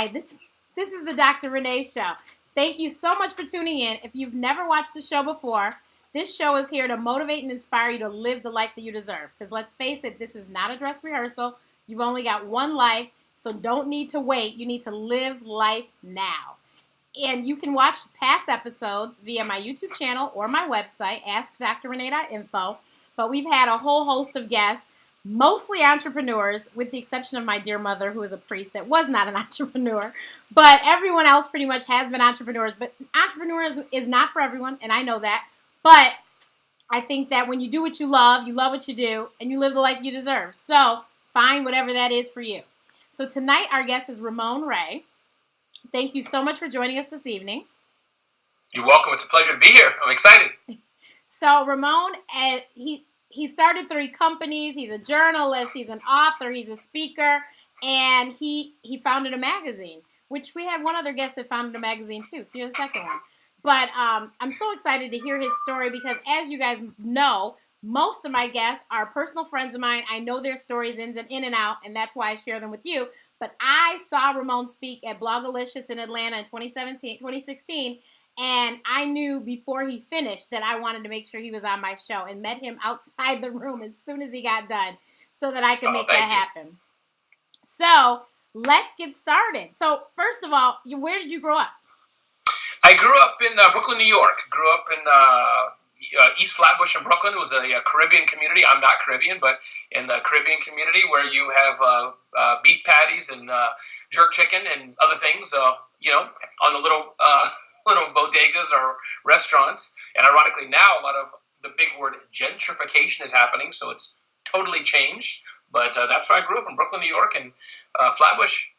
Hi, this is the Dr. Renee Show. Thank you so much for tuning in. If you've never watched the show before, this show is here to motivate and inspire you to live the life that you deserve. Because let's face it, this is not a dress rehearsal. You've only got one life, so don't need to wait. You need to live life now. And you can watch past episodes via my YouTube channel or my website, askdrrenee.info. But we've had a whole host of guests, mostly entrepreneurs, with the exception of my dear mother, who is a priest that was not an entrepreneur. But everyone else pretty much has been entrepreneurs. But entrepreneurs is not for everyone, and I know that. But I think that when you do what you love what you do, and you live the life you deserve. So find whatever that is for you. So tonight our guest is Ramon Ray. Thank you so much for joining us this evening. You're welcome. It's a pleasure to be here. I'm excited. So Ramon, he started 3 companies. He's a journalist. He's an author. He's a speaker. And he founded a magazine, which we had one other guest that founded a magazine too. So you're the second one. But I'm so excited to hear his story because, as you guys know, most of my guests are personal friends of mine. I know their stories in and out, and that's why I share them with you. But I saw Ramon speak at Blogalicious in Atlanta in 2016, and I knew before he finished that I wanted to make sure he was on my show and met him outside the room as soon as he got done so that I could make that happen. So let's get started. So first of all, where did you grow up? I grew up in Brooklyn, New York. Grew up in East Flatbush in Brooklyn. It was a Caribbean community. I'm not Caribbean, but in the Caribbean community where you have beef patties and jerk chicken and other things, on the little bodegas or restaurants. And ironically now, a lot of the big word gentrification is happening, so it's totally changed. But that's where I grew up, in Brooklyn, New York, and Flatbush.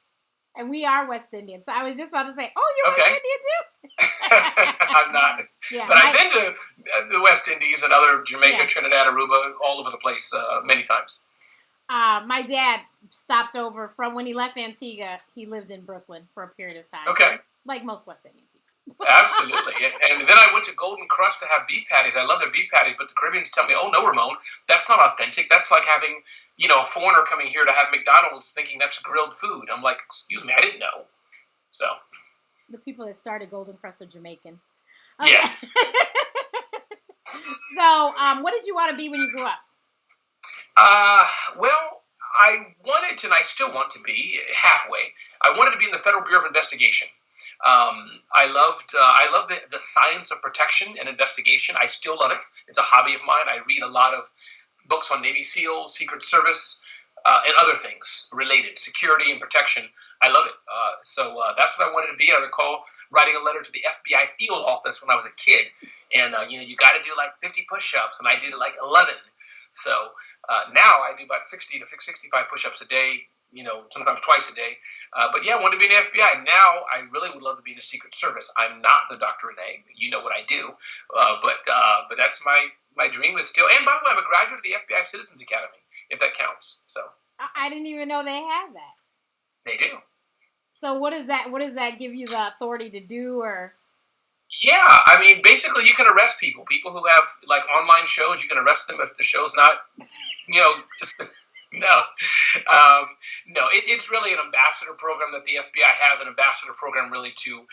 And we are West Indian. So I was just about to say, oh, you're West Indian too? I'm not. Yeah, but I've been to the West Indies and other Jamaica, Trinidad, Aruba, all over the place many times. My dad stopped over from when he left Antigua. He lived in Brooklyn for a period of time. Okay. Like most West Indian people. Absolutely. And then I went to Golden Crust to have beef patties. I love their beef patties, but the Caribbeans tell me, oh, no, Ramon, that's not authentic. That's like having, a foreigner coming here to have McDonald's thinking that's grilled food. I'm like, excuse me, I didn't know. So. The people that started Golden Crust are Jamaican. Okay. Yes. So, what did you want to be when you grew up? Well, I wanted to, and I still want to be, halfway. I wanted to be in the Federal Bureau of Investigation. I love the science of protection and investigation. I still love it. It's a hobby of mine. I read a lot of books on Navy SEAL, Secret Service, and other things related, security and protection. I love it. So that's what I wanted to be. I recall writing a letter to the FBI field office when I was a kid. And, you got to do like 50 push-ups, and I did like 11. So now I do about 60 to 65 push-ups a day, sometimes twice a day. But yeah, I wanted to be in the FBI. Now I really would love to be in the Secret Service. I'm not the Dr. Renee. You know what I do. But that's my dream is still. And by the way, I'm a graduate of the FBI Citizens Academy, if that counts. So I didn't even know they had that. They do. So what does that give you the authority to do, or? Yeah, I mean, basically, you can arrest people. People who have like online shows, you can arrest them if the show's not, No, it's really an ambassador program that the FBI has, an ambassador program really to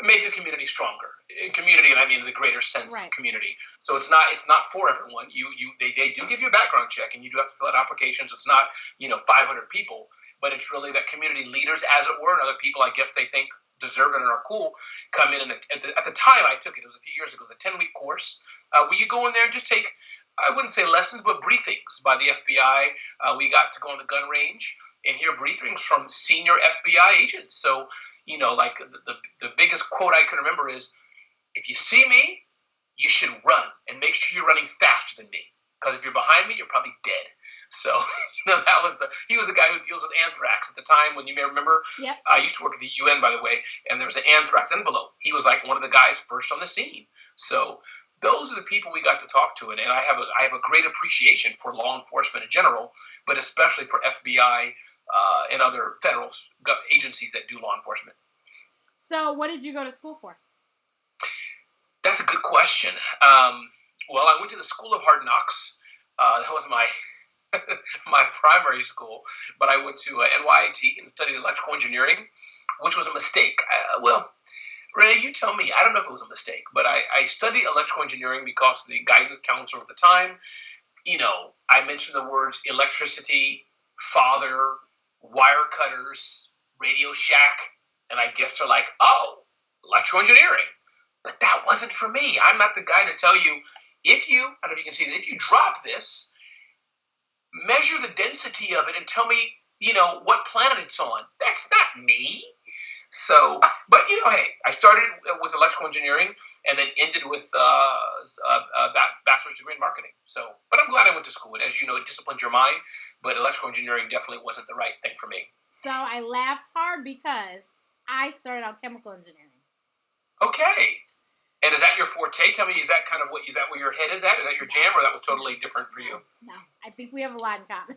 make the community stronger. In community, and I mean in the greater sense, right. Community. So it's not for everyone. They do give you a background check, and you do have to fill out applications. It's not 500 people, but it's really that community leaders, as it were, and other people I guess they think deserve it and are cool, come in. And at the time I took it, it was a few years ago. It was a 10-week course where you go in there and just take, I wouldn't say lessons, but briefings by the FBI. We got to go on the gun range and hear briefings from senior FBI agents. So, like the biggest quote I can remember is, if you see me, you should run and make sure you're running faster than me. Because if you're behind me, you're probably dead. So, he was a guy who deals with anthrax at the time, when you may remember. Yep. I used to work at the UN, by the way, and there was an anthrax envelope. He was like one of the guys first on the scene. So those are the people we got to talk to, and I have a great appreciation for law enforcement in general, but especially for FBI and other federal agencies that do law enforcement. So what did you go to school for? That's a good question. Well, I went to the School of Hard Knocks. That was my primary school, but I went to NYIT and studied electrical engineering, which was a mistake. Renee, you tell me. I don't know if it was a mistake, but I studied electrical engineering because the guidance counselor at the time, I mentioned the words electricity, father, wire cutters, Radio Shack, and I guess they're like, oh, electrical engineering. But that wasn't for me. I'm not the guy to tell you, I don't know if you can see this, if you drop this, measure the density of it and tell me, what planet it's on. That's not me. So, but hey, I started with electrical engineering and then ended with a bachelor's degree in marketing. So, but I'm glad I went to school. And as you know, it disciplined your mind, but electrical engineering definitely wasn't the right thing for me. So I laugh hard because I started out chemical engineering. Okay. And is that your forte? Tell me, is that where your head is at? Is that your jam, or that was totally different for you? No, I think we have a lot in common.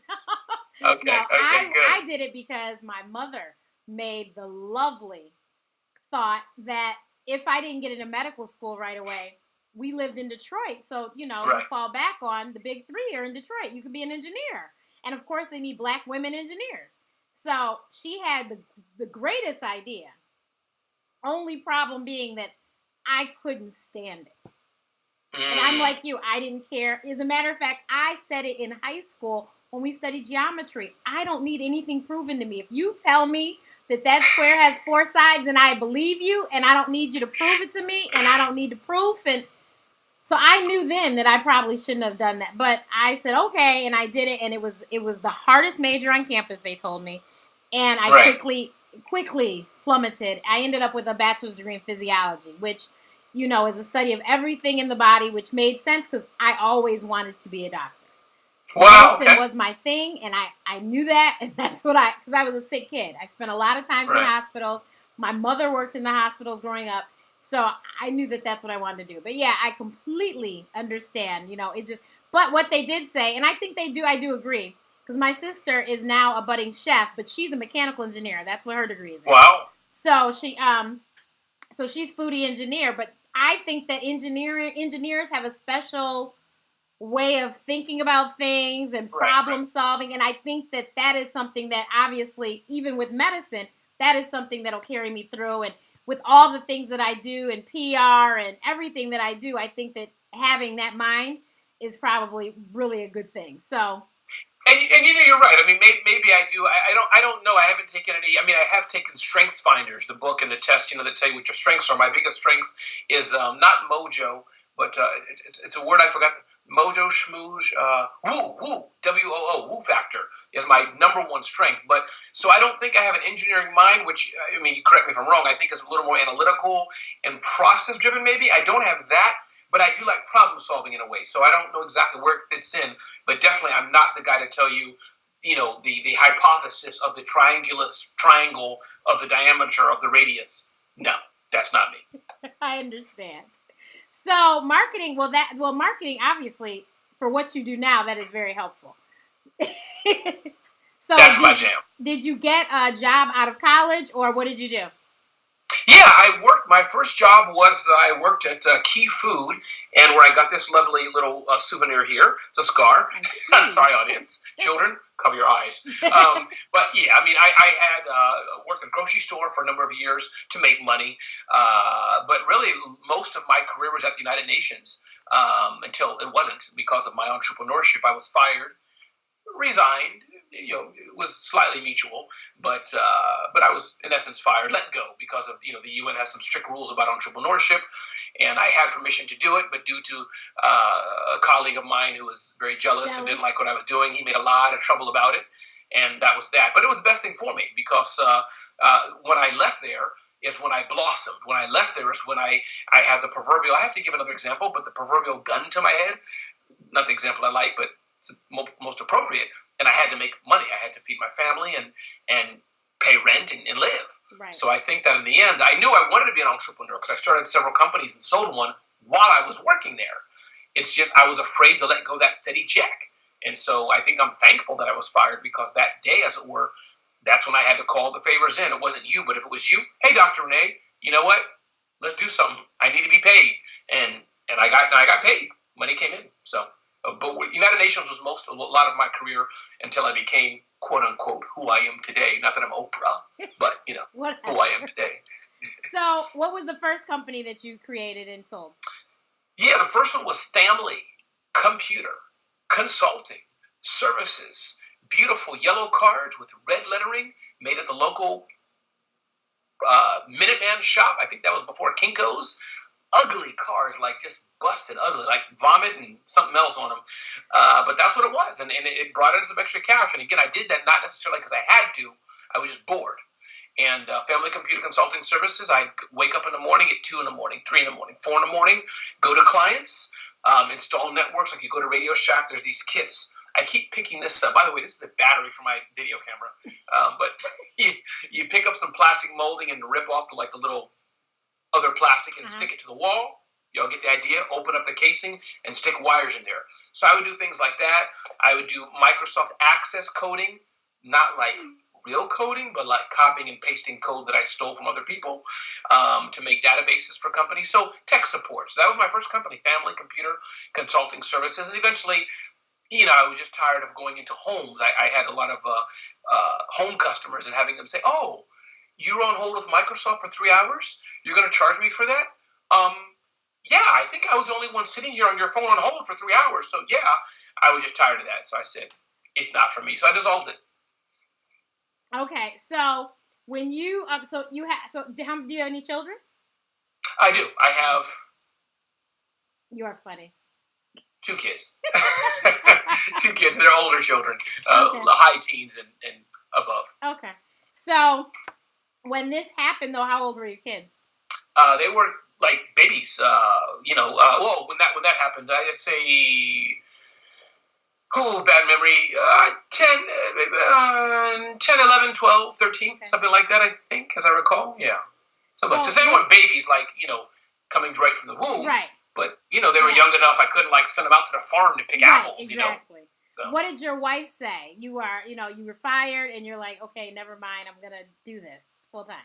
Okay, no, good. I did it because my mother made the lovely thought that if I didn't get into medical school right away, we lived in Detroit. So, you fall back on the big three are in Detroit. You could be an engineer. And, of course, they need black women engineers. So she had the greatest idea. Only problem being that I couldn't stand it. And I'm like you. I didn't care. As a matter of fact, I said it in high school when we studied geometry. I don't need anything proven to me. If you tell me that square has 4 sides and I believe you and I don't need you to prove it to me and I don't need to prove. And so I knew then that I probably shouldn't have done that. But I said, okay, and I did it. And it was the hardest major on campus, they told me. And I quickly plummeted. I ended up with a bachelor's degree in physiology, which, is a study of everything in the body, which made sense because I always wanted to be a doctor. Wow, medicine was my thing, and I knew that, and that's what because I was a sick kid. I spent a lot of time in hospitals. My mother worked in the hospitals growing up, so I knew that that's what I wanted to do. But yeah, I completely understand, but what they did say, and I think I do agree, because my sister is now a budding chef, but she's a mechanical engineer. That's what her degree is in. Wow. So she's foodie engineer, but I think that engineers have a special way of thinking about things and problem solving. And I think that is something that obviously, even with medicine, that is something that'll carry me through. And with all the things that I do and PR and everything that I do, I think that having that mind is probably really a good thing. So. And you're right. I mean, maybe I do. I don't know. I haven't taken any. I mean, I have taken Strengths Finders, the book and the test, that tell you what your strengths are. My biggest strength is not mojo, but it's a word I forgot. Mojo, schmooze, woo, W-O-O, woo factor is my number one strength. But so I don't think I have an engineering mind, which, I mean, you correct me if I'm wrong, I think is a little more analytical and process driven maybe. I don't have that, but I do like problem solving in a way. So I don't know exactly where it fits in, but definitely I'm not the guy to tell you, the hypothesis of the triangle of the diameter of the radius. No, that's not me. I understand. So marketing, marketing obviously for what you do now, that is very helpful. So that's my jam. Did you get a job out of college, or what did you do? Yeah, my first job was I worked at Key Food, and where I got this lovely little souvenir here. It's a scar. Sorry, audience. Children, cover your eyes. But yeah, I mean, I had worked at a grocery store for a number of years to make money. But really, most of my career was at the United Nations until it wasn't because of my entrepreneurship. I was fired, resigned. It was slightly mutual, but I was in essence fired, let go because of the UN has some strict rules about entrepreneurship, and I had permission to do it, but due to a colleague of mine who was very jealous and didn't like what I was doing, he made a lot of trouble about it, and that was that. But it was the best thing for me because when I left there is when I blossomed. When I left there is when I had the proverbial. I have to give another example, but the proverbial gun to my head. Not the example I like, but it's most appropriate. And I had to make money. I had to feed my family and pay rent and live. Right. So I think that in the end, I knew I wanted to be an entrepreneur because I started several companies and sold one while I was working there. It's just I was afraid to let go of that steady check. And so I think I'm thankful that I was fired because that day, as it were, that's when I had to call the favors in. It wasn't you, but if it was you, hey, Dr. Renee, you know what? Let's do something. I need to be paid. And I got paid. Money came in. So But United Nations was a lot of my career until I became, quote unquote, who I am today. Not that I'm Oprah, but who I am today. So, what was the first company that you created and sold? Yeah, the first one was Family Computer Consulting Services. Beautiful yellow cards with red lettering made at the local Minuteman shop. I think that was before Kinko's. Ugly cards, like just busted ugly, like vomit and something else on them. But that's what it was. And it brought in some extra cash. And again, I did that not necessarily because I had to. I was just bored. And Family Computer Consulting Services, I'd wake up in the morning at 2 in the morning, 3 in the morning, 4 in the morning, go to clients, install networks. Like you go to Radio Shack, there's these kits. I keep picking this up. By the way, this is a battery for my video camera. But you pick up some plastic molding and rip off the little other plastic and stick it to the wall. Y'all get the idea? Open up the casing and stick wires in there. So I would do things like that. I would do Microsoft Access coding, not like real coding, but like copying and pasting code that I stole from other people to make databases for companies. So tech support. So that was my first company, Family Computer Consulting Services. And eventually, I was just tired of going into homes. I had a lot of home customers and having them say, "Oh, you were on hold with Microsoft for 3 hours? You're going to charge me for that?" Yeah, I think I was the only one sitting here on your phone on hold for 3 hours. So yeah, I was just tired of that. So I said, it's not for me. So I dissolved it. Okay, so when you do you have any children? I do. I have. You are funny. 2 kids. 2 kids. They're older children, high teens and above. Okay. So when this happened, though, how old were your kids? They were like babies. Well, when that happened, I'd say. Bad memory. 10, 11, 12, 13, something like that, I think, as I recall. Yeah. So to say they weren't babies, like, coming right from the womb. Right. But, they were young enough, I couldn't, send them out to the farm to pick apples, exactly. So. What did your wife say? You were fired, and you're like, okay, never mind, I'm going to do this full time.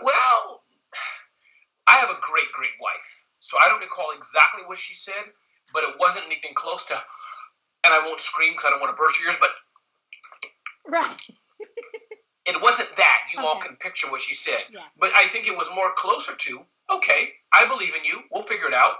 Well, I have a great, great wife. So I don't recall exactly what she said, but it wasn't anything close to, and I won't scream because I don't want to burst your ears, but right. It wasn't that. You all can picture what she said. Yeah. But I think it was more closer to, okay, I believe in you. We'll figure it out.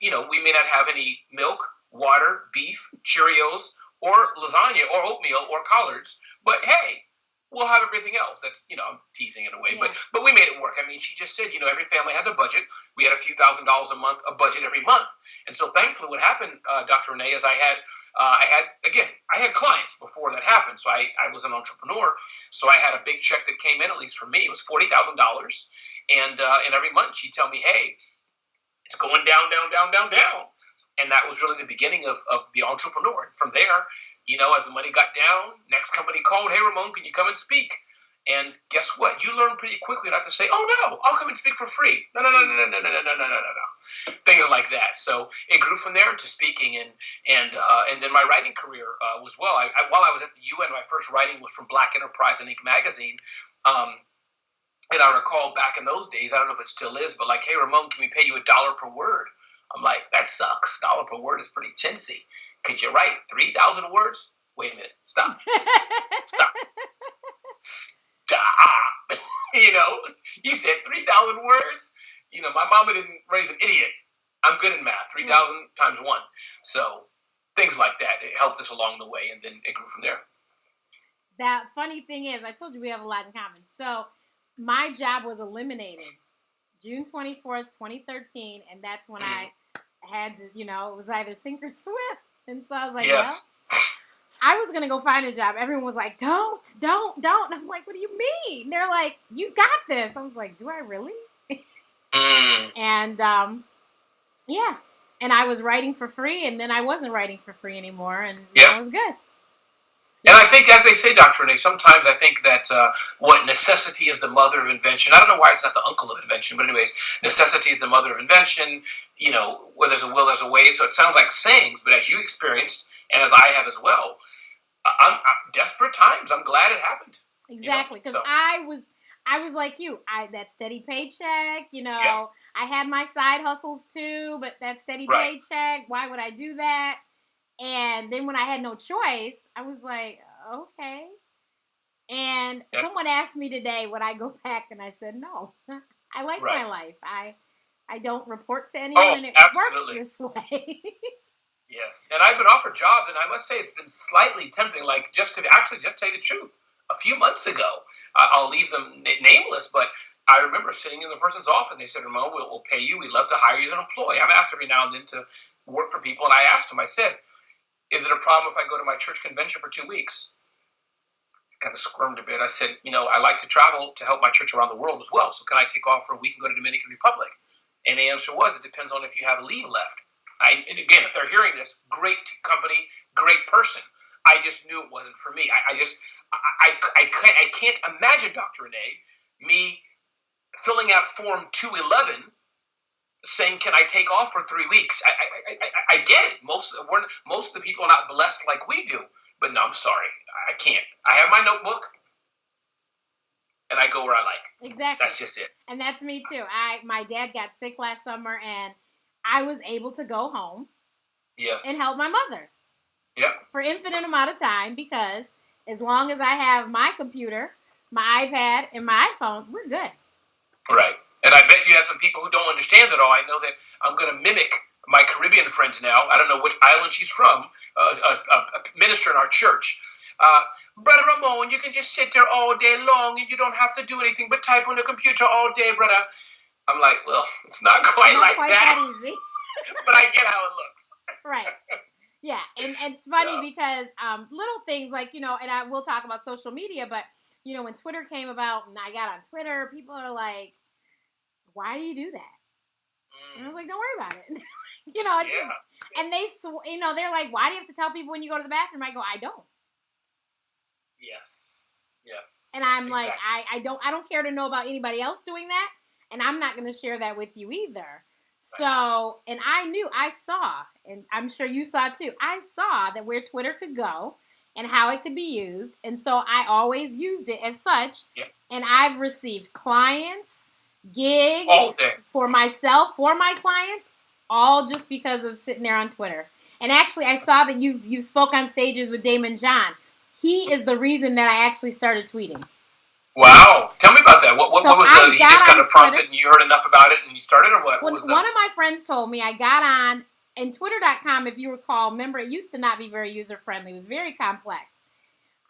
We may not have any milk, water, beef, Cheerios, or lasagna, or oatmeal, or collards, but hey, we'll have everything else. That's, I'm teasing in a way, but we made it work. I mean, she just said, every family has a budget. We had a few $1,000s a month, a budget every month. And so thankfully what happened, Dr. Renee, is I had clients before that happened. So I was an entrepreneur. So I had a big check that came in, at least for me. It was $40,000. And every month she'd tell me, hey, it's going down, down, down, down, down. And that was really the beginning of the entrepreneur. And from there, as the money got down, next company called, hey, Ramon, can you come and speak? And guess what? You learn pretty quickly not to say, oh, no, I'll come and speak for free. No. Things like that. So it grew from there into speaking. And then my writing career was well. While I was at the UN, my first writing was from Black Enterprise and Inc. magazine. And I recall back in those days, I don't know if it still is, but like, hey, Ramon, can we pay you $1 per word? I'm like, that sucks. $1 per word is pretty chintzy. Could you write 3,000 words? Wait a minute. Stop. Stop. You said 3,000 words. My mama didn't raise an idiot. I'm good in math. 3,000 times 1. So things like that. It helped us along the way, and then it grew from there. That funny thing is, I told you we have a lot in common. So my job was eliminated June 24th, 2013, and that's when I had to, it was either sink or swim. And so I was like, well, I was going to go find a job. Everyone was like, don't. And I'm like, what do you mean? They're like, you got this. I was like, do I really? And, and I was writing for free, and then I wasn't writing for free anymore, and that was good. And I think, as they say, Dr. Renee, sometimes I think that necessity is the mother of invention. I don't know why it's not the uncle of invention, but anyways, necessity is the mother of invention. Where there's a will, there's a way. So it sounds like sayings, but as you experienced, and as I have as well, I'm desperate times. I'm glad it happened. Exactly, because I I was like you. That steady paycheck, I had my side hustles too, but that steady paycheck, why would I do that? And then when I had no choice, I was like, okay. And someone asked me today, would I go back? And I said, no. I like my life. I don't report to anyone, and it works this way. Yes. And I've been offered jobs, and I must say it's been slightly tempting, like just tell you the truth. A few months ago, I'll leave them nameless, but I remember sitting in the person's office, and they said, Ramon, we'll pay you. We'd love to hire you as an employee. I'm asked every now and then to work for people, and I asked him, I said, is it a problem if I go to my church convention for 2 weeks? Kind of squirmed a bit. I said, I like to travel to help my church around the world as well. So can I take off for a week and go to Dominican Republic? And the answer was, it depends on if you have leave left. And again, if they're hearing this, great company, great person. I just knew it wasn't for me. I can't imagine, Dr. Renee, me filling out Form 211 saying, can I take off for 3 weeks? I get it. Most of the people are not blessed like we do. But no, I'm sorry. I can't. I have my notebook, and I go where I like. Exactly. That's just it. And that's me too. My dad got sick last summer, and I was able to go home. Yes. And help my mother. Yep. For infinite amount of time, because as long as I have my computer, my iPad, and my iPhone, we're good. Right. And I bet you have some people who don't understand it all. I know that I'm going to mimic my Caribbean friends now. I don't know which island she's from, a minister in our church. Brother Ramon, you can just sit there all day long and you don't have to do anything but type on the computer all day, brother. I'm like, well, it's not quite that easy. But I get how it looks. Right. Yeah. And it's funny because little things like, and I will talk about social media, but, when Twitter came about and I got on Twitter, people are like, why do you do that? And I was like, don't worry about it. It's just, and they're like, why do you have to tell people when you go to the bathroom? I go, I don't. Yes. And I'm like, I don't care to know about anybody else doing that. And I'm not going to share that with you either. Right. So, and I saw, and I'm sure you saw too, I saw that where Twitter could go and how it could be used. And so I always used it as such. Yeah. And I've received clients, gigs for myself, for my clients, all just because of sitting there on Twitter. And actually, I saw that you spoke on stages with Daymond John. He is the reason that I actually started tweeting. Wow. Tell me about that. What was he just kind of prompted and you heard enough about it and you started, or what? One of my friends told me I got on, and Twitter.com, if you recall, remember, it used to not be very user-friendly. It was very complex.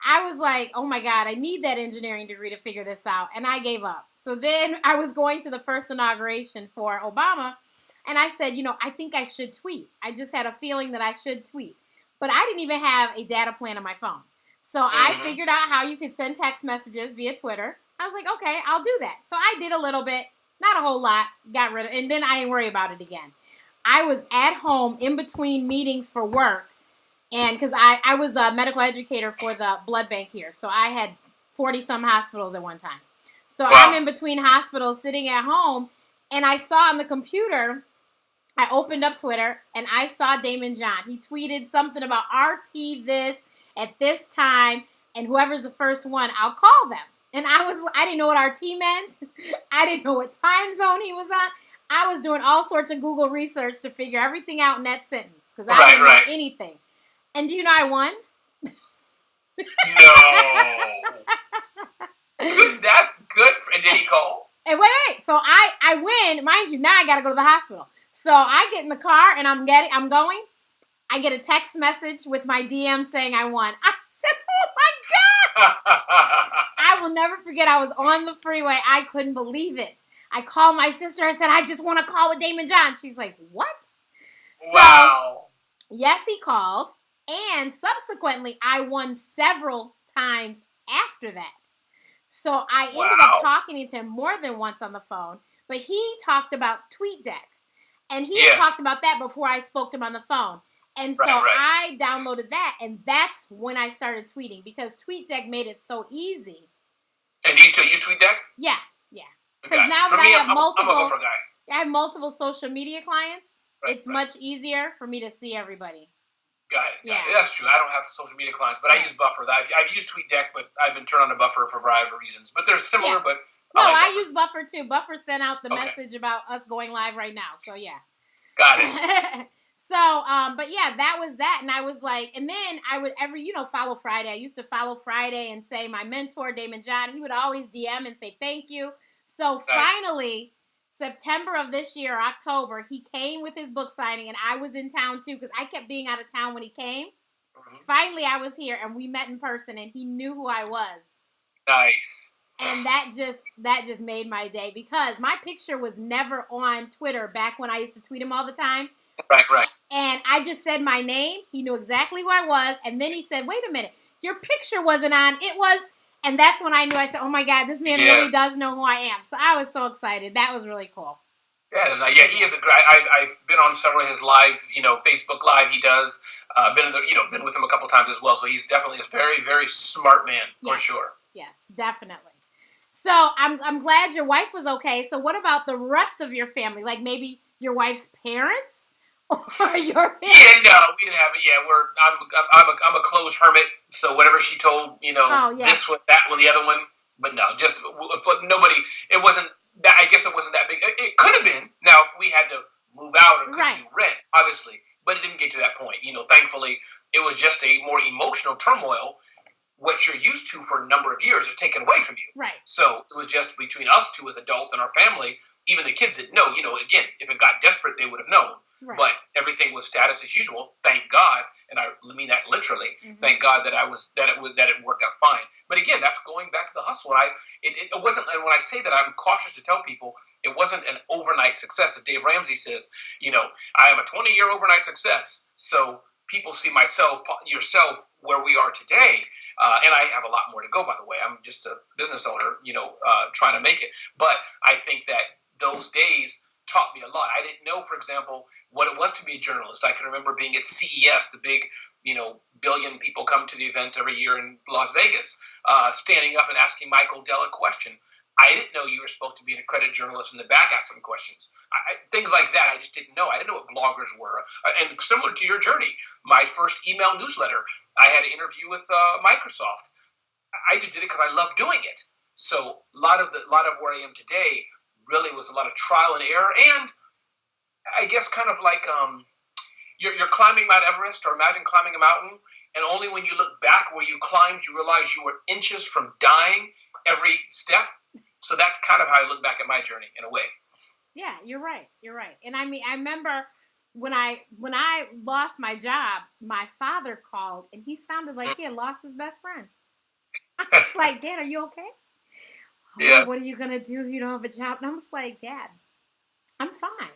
I was like, oh my God, I need that engineering degree to figure this out. And I gave up. So then I was going to the first inauguration for Obama. And I said, I think I should tweet. I just had a feeling that I should tweet. But I didn't even have a data plan on my phone. So I figured out how you could send text messages via Twitter. I was like, okay, I'll do that. So I did a little bit, not a whole lot, got rid of it. And then I didn't worry about it again. I was at home in between meetings for work. And because I was the medical educator for the blood bank here. So I had 40-some hospitals at one time. So I'm in between hospitals sitting at home. And I saw on the computer, I opened up Twitter, and I saw Daymond John. He tweeted something about RT this at this time. And whoever's the first one, I'll call them. And I didn't know what RT meant. I didn't know what time zone he was on. I was doing all sorts of Google research to figure everything out in that sentence. Because I didn't know anything. And do you know I won? No. That's good. And did he call? And wait. So I win. Mind you, now I got to go to the hospital. So I get in the car and I'm going. I get a text message with my DM saying I won. I said, oh my God. I will never forget. I was on the freeway. I couldn't believe it. I called my sister. I said, I just want to call with Daymond John. She's like, what? Wow. So, yes, he called. And subsequently, I won several times after that. So I ended up talking to him more than once on the phone. But he talked about TweetDeck. And he had talked about that before I spoke to him on the phone. And so I downloaded that. And that's when I started tweeting. Because TweetDeck made it so easy. And do you still use TweetDeck? Yeah. Because now that I have multiple social media clients, it's much easier for me to see everybody. Got it. That's true. I don't have social media clients, but I use Buffer. I've used TweetDeck, but I've been turned on to Buffer for a variety of reasons. But they're similar, but No, I use Buffer too. Buffer sent out the message about us going live right now. So yeah. Got it. So, but yeah, that was that. And I was like, and then I would follow Friday. I used to follow Friday and say my mentor, Daymond John, he would always DM and say thank you. So finally, September of this year, October, he came with his book signing and I was in town too because I kept being out of town when he came. Mm-hmm. Finally, I was here and we met in person and he knew who I was. Nice. And that just made my day because my picture was never on Twitter back when I used to tweet him all the time. Right. And I just said my name. He knew exactly who I was. And then he said, wait a minute, your picture wasn't on. It was. And that's when I knew. I said, oh, my God, this man really does know who I am. So I was so excited. That was really cool. Yeah, he is a great. I've been on several of his live, Facebook Live he does. Been with him a couple times as well. So he's definitely a very, very smart man for sure. Yes, definitely. So I'm glad your wife was okay. So what about the rest of your family? Like maybe your wife's parents? Or your parents? Yeah, no, we didn't have it. Yeah, I'm a closed hermit, so whatever she told, this one, that one, the other one, but no, just nobody. It wasn't that. I guess it wasn't that big. It could have been. Now we had to move out or couldn't do rent, obviously, but it didn't get to that point. Thankfully, it was just a more emotional turmoil. What you're used to for a number of years is taken away from you. Right. So it was just between us two as adults and our family. Even the kids didn't know. Again, if it got desperate, they would have known. Right. But everything was status as usual. Thank God, and I mean that literally. Mm-hmm. Thank God that it worked out fine. But again, that's going back to the hustle. And it wasn't. And when I say that, I'm cautious to tell people it wasn't an overnight success. As Dave Ramsey says, I am a 20-year overnight success. So people see yourself where we are today, and I have a lot more to go. By the way, I'm just a business owner, trying to make it. But I think that those days taught me a lot. I didn't know, for example, what it was to be a journalist. I can remember being at CES, the big, billion people come to the event every year in Las Vegas, standing up and asking Michael Dell a question. I didn't know you were supposed to be an accredited journalist in the back asking questions. Things like that, I just didn't know. I didn't know what bloggers were. And similar to your journey, my first email newsletter, I had an interview with Microsoft. I just did it because I love doing it. So a lot of where I am today really was a lot of trial and error, and I guess kind of like you're climbing Mount Everest, or imagine climbing a mountain, and only when you look back where you climbed, you realize you were inches from dying every step. So that's kind of how I look back at my journey in a way. Yeah, you're right. And I mean, I remember when I lost my job, my father called, and he sounded like he had lost his best friend. I was like, Dad, are you okay? Yeah. What are you going to do if you don't have a job? And I was like, Dad, I'm fine.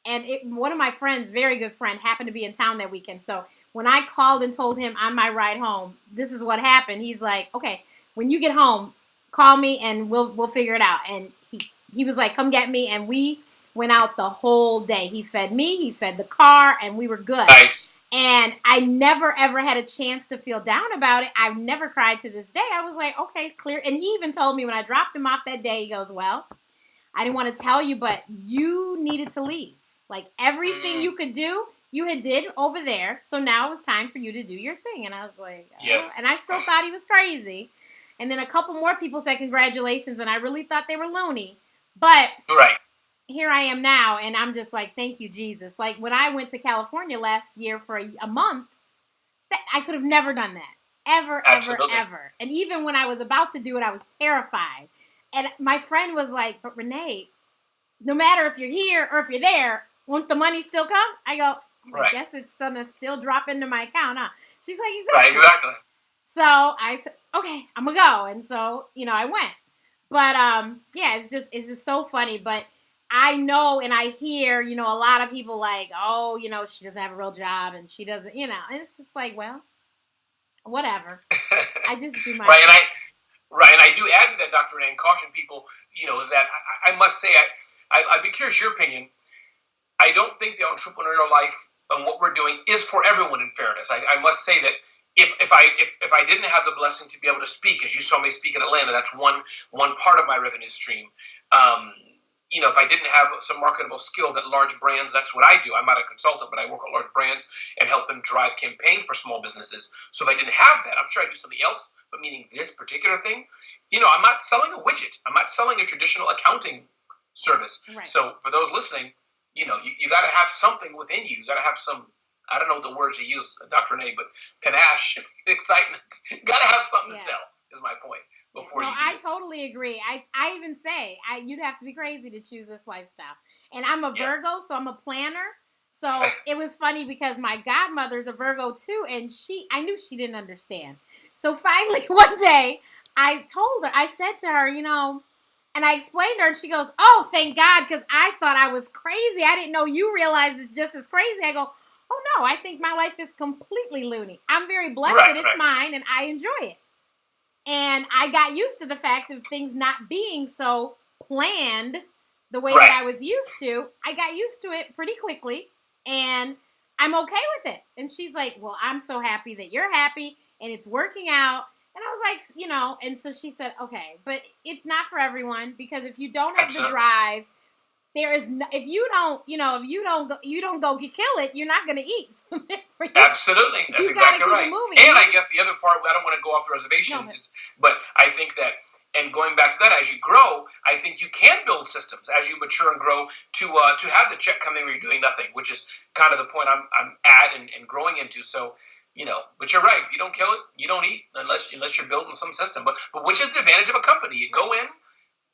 And one of my friends, very good friend, happened to be in town that weekend. So when I called and told him on my ride home, this is what happened, he's like, okay, when you get home, call me and we'll figure it out. And he was like, come get me. And we went out the whole day. He fed me, he fed the car, and we were good. Nice. And I never, ever had a chance to feel down about it. I've never cried to this day. I was like, okay, clear. And he even told me when I dropped him off that day, he goes, well, I didn't want to tell you, but you needed to leave. Like everything you could do, you had did over there. So now it was time for you to do your thing. And I was like, oh. Yes. And I still thought he was crazy. And then a couple more people said congratulations. And I really thought they were loony. But right. Here I am now, and I'm just like, thank you, Jesus. Like, when I went to California last year for a month, I could have never done that. Absolutely. Ever. And even when I was about to do it, I was terrified. And my friend was like, but Renee, no matter if you're here or if you're there, won't the money still come? I go, I guess it's going to still drop into my account, huh? She's like, exactly. Right, exactly. So I said, okay, I'm going to go. And so, I went. But, yeah, it's just so funny. But I know and I hear, a lot of people like, oh, she doesn't have a real job and she doesn't, and it's just like, well, whatever. I just do my and I do add to that, Dr. Renee, and caution people, is that I must say, I'd be curious your opinion. I don't think the entrepreneurial life and what we're doing is for everyone, in fairness. I must say that if I didn't have the blessing to be able to speak, as you saw me speak in Atlanta, that's one part of my revenue stream. if I didn't have some marketable skill that large brands, that's what I do. I'm not a consultant, but I work with large brands and help them drive campaigns for small businesses. So if I didn't have that, I'm sure I do something else, but meaning this particular thing, I'm not selling a widget. I'm not selling a traditional accounting service. Right. So for those listening, you got to have something within you. You got to have some, I don't know the words you use, Dr. Renee, but panache, excitement. You got to have something to sell, is my point. I totally agree. I even say you'd have to be crazy to choose this lifestyle. And I'm a Virgo, so I'm a planner. So it was funny because my godmother's a Virgo too, and I knew she didn't understand. So finally one day I said to her, and I explained to her, and she goes, "Oh, thank God, because I thought I was crazy. I didn't know you realized it's just as crazy." I go, "Oh no, I think my life is completely loony. I'm very blessed that it's mine, and I enjoy it." And I got used to the fact of things not being so planned the way that I was used to. I got used to it pretty quickly, and I'm okay with it. And she's like, "Well, I'm so happy that you're happy, and it's working out." And I was like, and so she said, "Okay, but it's not for everyone, because if you don't have the drive, there is no, if you don't go kill it, you're not going to eat." Absolutely. That's exactly right. And I guess the other part, I don't want to go off the reservation, but I think that, and going back to that, as you grow, I think you can build systems as you mature and grow to have the check come in where you're doing nothing, which is kind of the point I'm at and growing into. So, but you're right. If you don't kill it, you don't eat unless you're building some system. But which is the advantage of a company? You go in.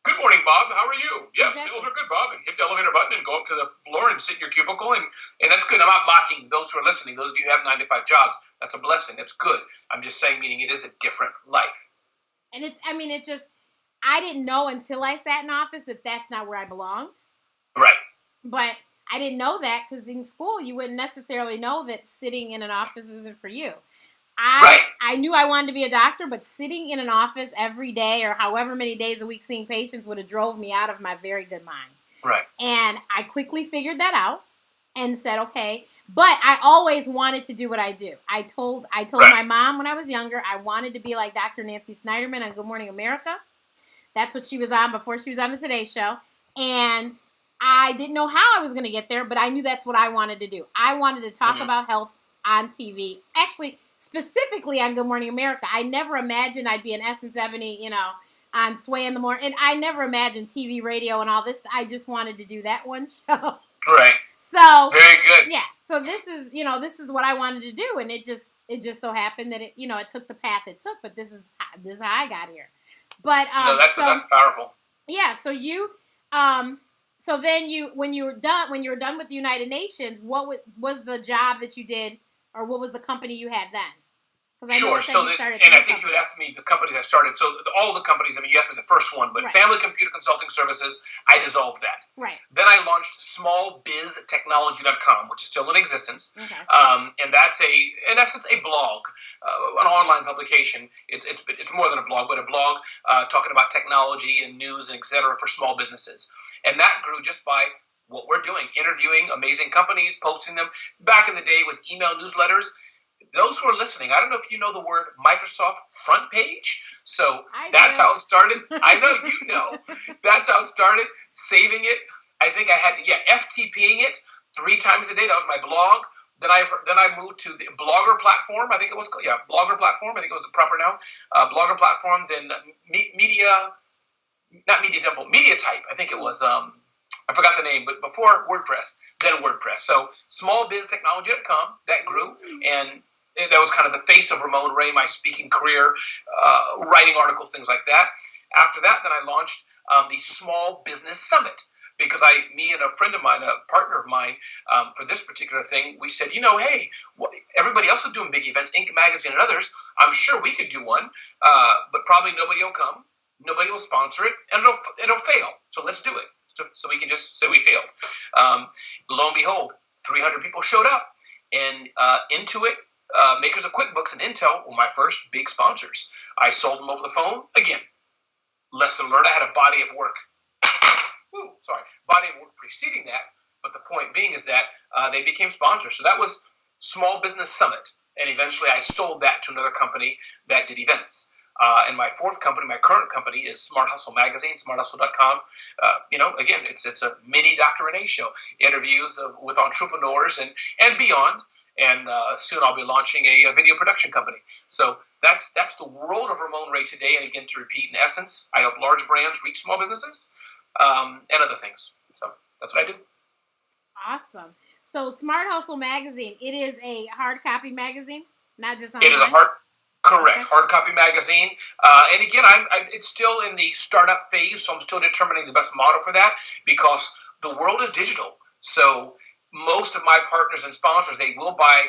"Good morning, Bob. How are you?" "Yeah, sales are good, Bob." And hit the elevator button and go up to the floor and sit in your cubicle. And that's good. I'm not mocking those who are listening. Those of you who have 9-to-5 jobs, that's a blessing. That's good. I'm just saying, meaning it is a different life. And it's just, I didn't know until I sat in office that that's not where I belonged. Right. But I didn't know that because in school, you wouldn't necessarily know that sitting in an office isn't for you. I knew I wanted to be a doctor, but sitting in an office every day or however many days a week seeing patients would have drove me out of my very good mind. Right. And I quickly figured that out and said, okay, but I always wanted to do what I do. I told my mom when I was younger, I wanted to be like Dr. Nancy Snyderman on Good Morning America. That's what she was on before she was on the Today Show. And I didn't know how I was going to get there, but I knew that's what I wanted to do. I wanted to talk about health on TV. Actually, specifically on Good Morning America. I never imagined I'd be in Essence Ebony, on Sway in the Morning. And I never imagined TV, radio, and all this. I just wanted to do that one show. Right. So very good. Yeah. So this is what I wanted to do, and it just so happened that it took the path it took. But this is how I got here. But that's powerful. Yeah. So you so then when you were done with the United Nations, what was the job that you did? Or what was the company you had then? Sure. So I think you had asked me the companies I started. So all the companies, you asked me the first one, but Family Computer Consulting Services, I dissolved that. Right. Then I launched smallbiztechnology.com, which is still in existence. Okay. And that's in essence, a blog, an online publication. It's more than a blog, but a blog talking about technology and news and et cetera for small businesses. And that grew just by what we're doing, interviewing amazing companies, posting them. Back in the day, it was email newsletters. Those who are listening, I don't know if you know the word Microsoft front page. So that's how it started. I know you know. That's how it started, saving it. I think I had FTPing it 3 times a day. That was my blog. Then I moved to the Blogger platform. I think it was Blogger platform. I think it was the proper noun. Blogger platform. Then Media Type. I think it was. I forgot the name, but before WordPress, then WordPress. So smallbiztechnology.com, that grew, and that was kind of the face of Ramon Ray, my speaking career, writing articles, things like that. After that, then I launched the Small Business Summit, because me and a friend of mine, a partner of mine, for this particular thing, we said, hey, everybody else is doing big events, Inc. Magazine and others. I'm sure we could do one, but probably nobody will come, nobody will sponsor it, and it'll fail. So let's do it. So we can just say we failed. Lo and behold, 300 people showed up, and Intuit, makers of QuickBooks, and Intel were my first big sponsors. I sold them over the phone. Again, lesson learned. I had a body of work. Body of work preceding that. But the point being is that they became sponsors. So that was Small Business Summit, and eventually I sold that to another company that did events. And my fourth company, my current company, is Smart Hustle Magazine, smarthustle.com. Again, it's a mini Dr. Renee show, interviews with entrepreneurs and beyond. And soon I'll be launching a video production company. So that's the world of Ramon Ray today. And again, to repeat, in essence, I help large brands reach small businesses and other things. So that's what I do. Awesome. So Smart Hustle Magazine, it is a hard copy magazine, not just online? It is correct, hard copy magazine. And again, it's still in the startup phase, so I'm still determining the best model for that because the world is digital. So most of my partners and sponsors, they will buy,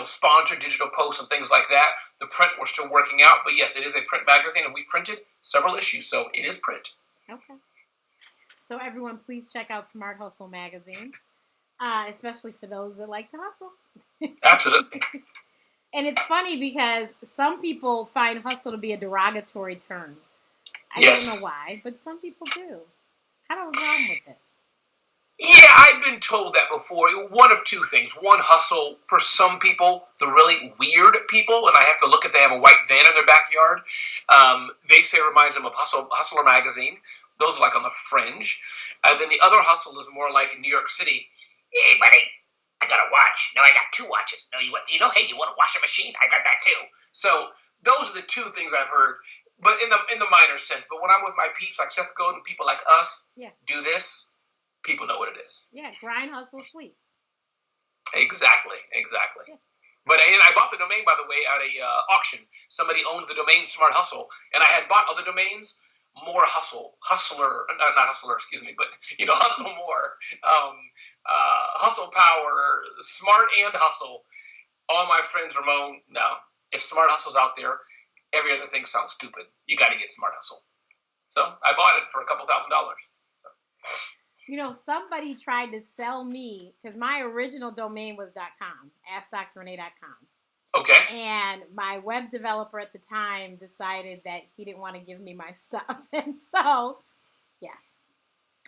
sponsored digital posts and things like that. The print, we're still working out. But yes, it is a print magazine, and we printed several issues, so it is print. Okay. So everyone, please check out Smart Hustle Magazine, especially for those that like to hustle. Absolutely. And it's funny because some people find hustle to be a derogatory term. I Yes. don't know why, but some people do. I don't have a problem with it. Yeah, I've been told that before. One of two things. One, hustle, for some people, the really weird people, and I have to look at they have a white van in their backyard, they say it reminds them of Hustler Magazine. Those are like on the fringe. And then the other hustle is more like in New York City. Hey, buddy, I got a watch. No, I got two watches. No, hey, you want a washing machine? I got that too. So those are the two things I've heard, but in the minor sense. But when I'm with my peeps like Seth Godin, people like us, do this. People know what it is. Yeah, grind, hustle, sleep. Exactly. Yeah. But I bought the domain, by the way, at a auction. Somebody owned the domain Smart Hustle, and I had bought other domains, More Hustle, Hustler, not Hustler, excuse me, but Hustle More, Hustle Power, Smart and Hustle. All my friends, Ramon, no. If Smart Hustle's out there, every other thing sounds stupid. You got to get Smart Hustle. So I bought it for a couple $1,000. So. Somebody tried to sell me, because my original domain was .com, AskDrRenee.com. Okay. And my web developer at the time decided that he didn't want to give me my stuff. And so,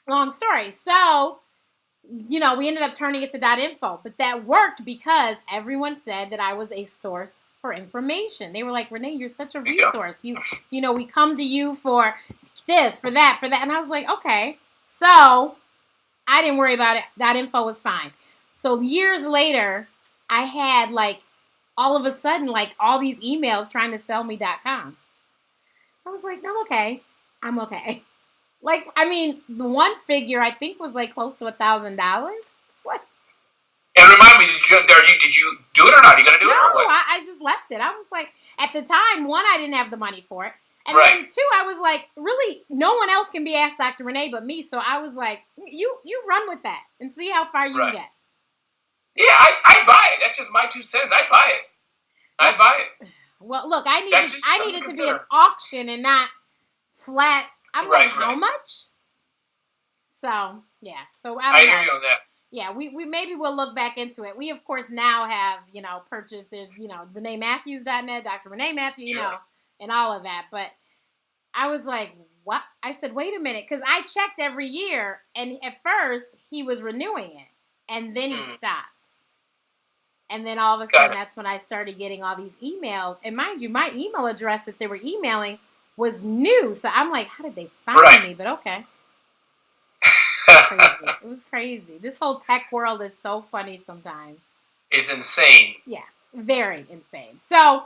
long story. So, we ended up turning it to .info. But that worked because everyone said that I was a source for information. They were like, Renee, you're such a resource. We come to you for this, for that. And I was like, okay. So I didn't worry about it. .info was fine. So years later, I had all of a sudden all these emails trying to sell me .com. I was like, no, I'm okay. The one figure I think was close to $1,000. And remind me, did you do it or not? Are you going to do it or what? No, I just left it. I was like, at the time, one, I didn't have the money for it. And then two, I was like, really, no one else can be Ask Dr. Renee but me. So I was like, you run with that and see how far you can get. Yeah, I buy it. That's just my 2 cents. I buy it. Well, look, I needed to be an auction and not flat. I'm how much? So, yeah. So I don't know. hear you on that. Yeah, we maybe we'll look back into it. We, of course, now have, purchased, there's, ReneeMatthews.net, Dr. Renee Matthews, and all of that. But I was like, what? I said, wait a minute, because I checked every year, and at first, he was renewing it, and then he stopped. And then all of a sudden, that's when I started getting all these emails. And mind you, my email address that they were emailing was new. So I'm like, how did they find me? But okay. Crazy. It was crazy. This whole tech world is so funny sometimes. It's insane. Yeah, very insane. So,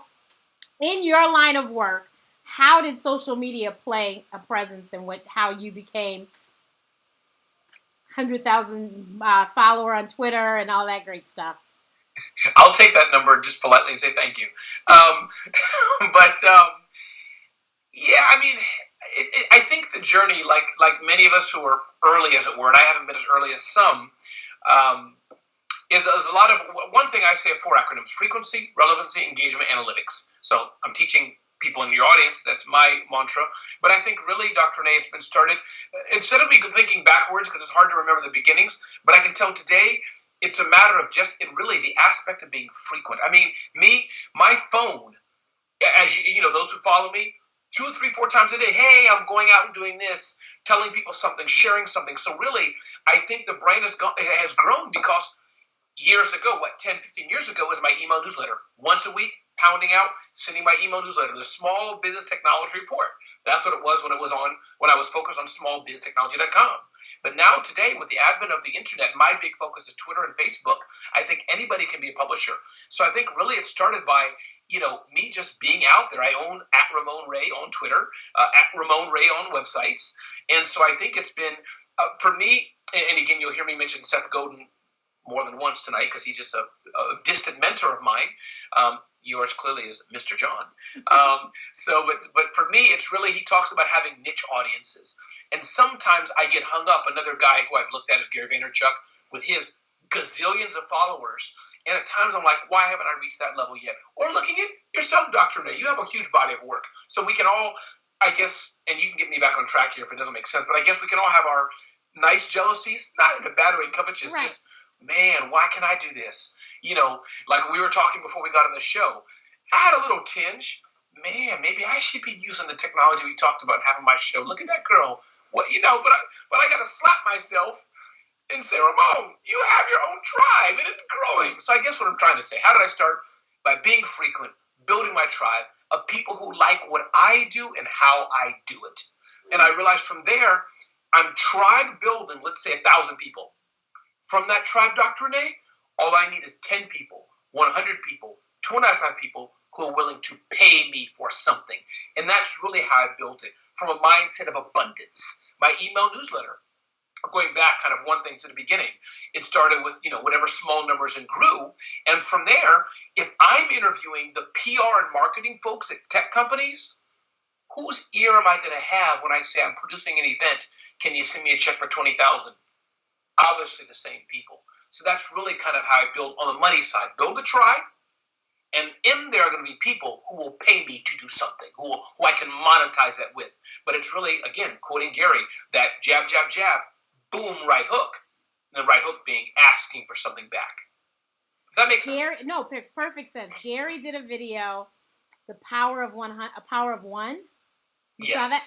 in your line of work, how did social media play a presence in how you became 100,000 follower on Twitter and all that great stuff? I'll take that number just politely and say thank you. I think the journey, like many of us who are early, as it were, and I haven't been as early as some, is a lot of, one thing I say of 4 acronyms: frequency, relevancy, engagement, analytics. So I'm teaching people in your audience, that's my mantra. But I think really, Dr. Renee, it's been started, instead of me thinking backwards, because it's hard to remember the beginnings, but I can tell today, it's a matter of just, in really the aspect of being frequent. I mean, my phone, as those who follow me, 2, 3, 4 times a day, hey, I'm going out and doing this, telling people something, sharing something. So really, I think the brain has grown because years ago, 10, 15 years ago, was my email newsletter. Once a week, pounding out, sending my email newsletter, the Small Business Technology Report. That's what it was when I was focused on smallbiztechnology.com. But now today, with the advent of the internet, my big focus is Twitter and Facebook. I think anybody can be a publisher. So I think really it started by, me just being out there. I own at Ramon Ray on Twitter, at Ramon Ray on websites. And so I think it's been, for me, and again, you'll hear me mention Seth Godin more than once tonight because he's just a distant mentor of mine. Yours clearly is Mr. John. But for me, it's really, he talks about having niche audiences. And sometimes I get hung up. Another guy who I've looked at is Gary Vaynerchuk with his gazillions of followers. And at times I'm like, why haven't I reached that level yet? Or looking at yourself, Dr. Renee, you have a huge body of work. So we can all, I guess, and you can get me back on track here if it doesn't make sense, but I guess we can all have our nice jealousies, not in a bad way, covetous, right. Just, man, why can I do this? Like we were talking before we got on the show, I had a little tinge. Man, maybe I should be using the technology we talked about having my show. Look at that girl. But I got to slap myself and say, Ramon, you have your own tribe and it's growing. So I guess what I'm trying to say, how did I start? By being frequent, building my tribe of people who like what I do and how I do it. And I realized from there, I'm tribe building, let's say 1,000 people. From that tribe, Dr. Renee, all I need is 10 people, 100 people, 25 people who are willing to pay me for something. And that's really how I built it, from a mindset of abundance. My email newsletter, going back kind of one thing to the beginning, it started with, whatever small numbers and grew. And from there, if I'm interviewing the PR and marketing folks at tech companies, whose ear am I going to have when I say I'm producing an event? Can you send me a check for $20,000? Obviously the same people. So that's really kind of how I build on the money side. Build a tribe, and in there are going to be people who will pay me to do something, who I can monetize that with. But it's really, again, quoting Gary, that jab, jab, jab, boom, right hook. And the right hook being asking for something back. Does that make sense? Gary, no, perfect sense. Gary did a video, The Power of One. A Power of One. You saw that?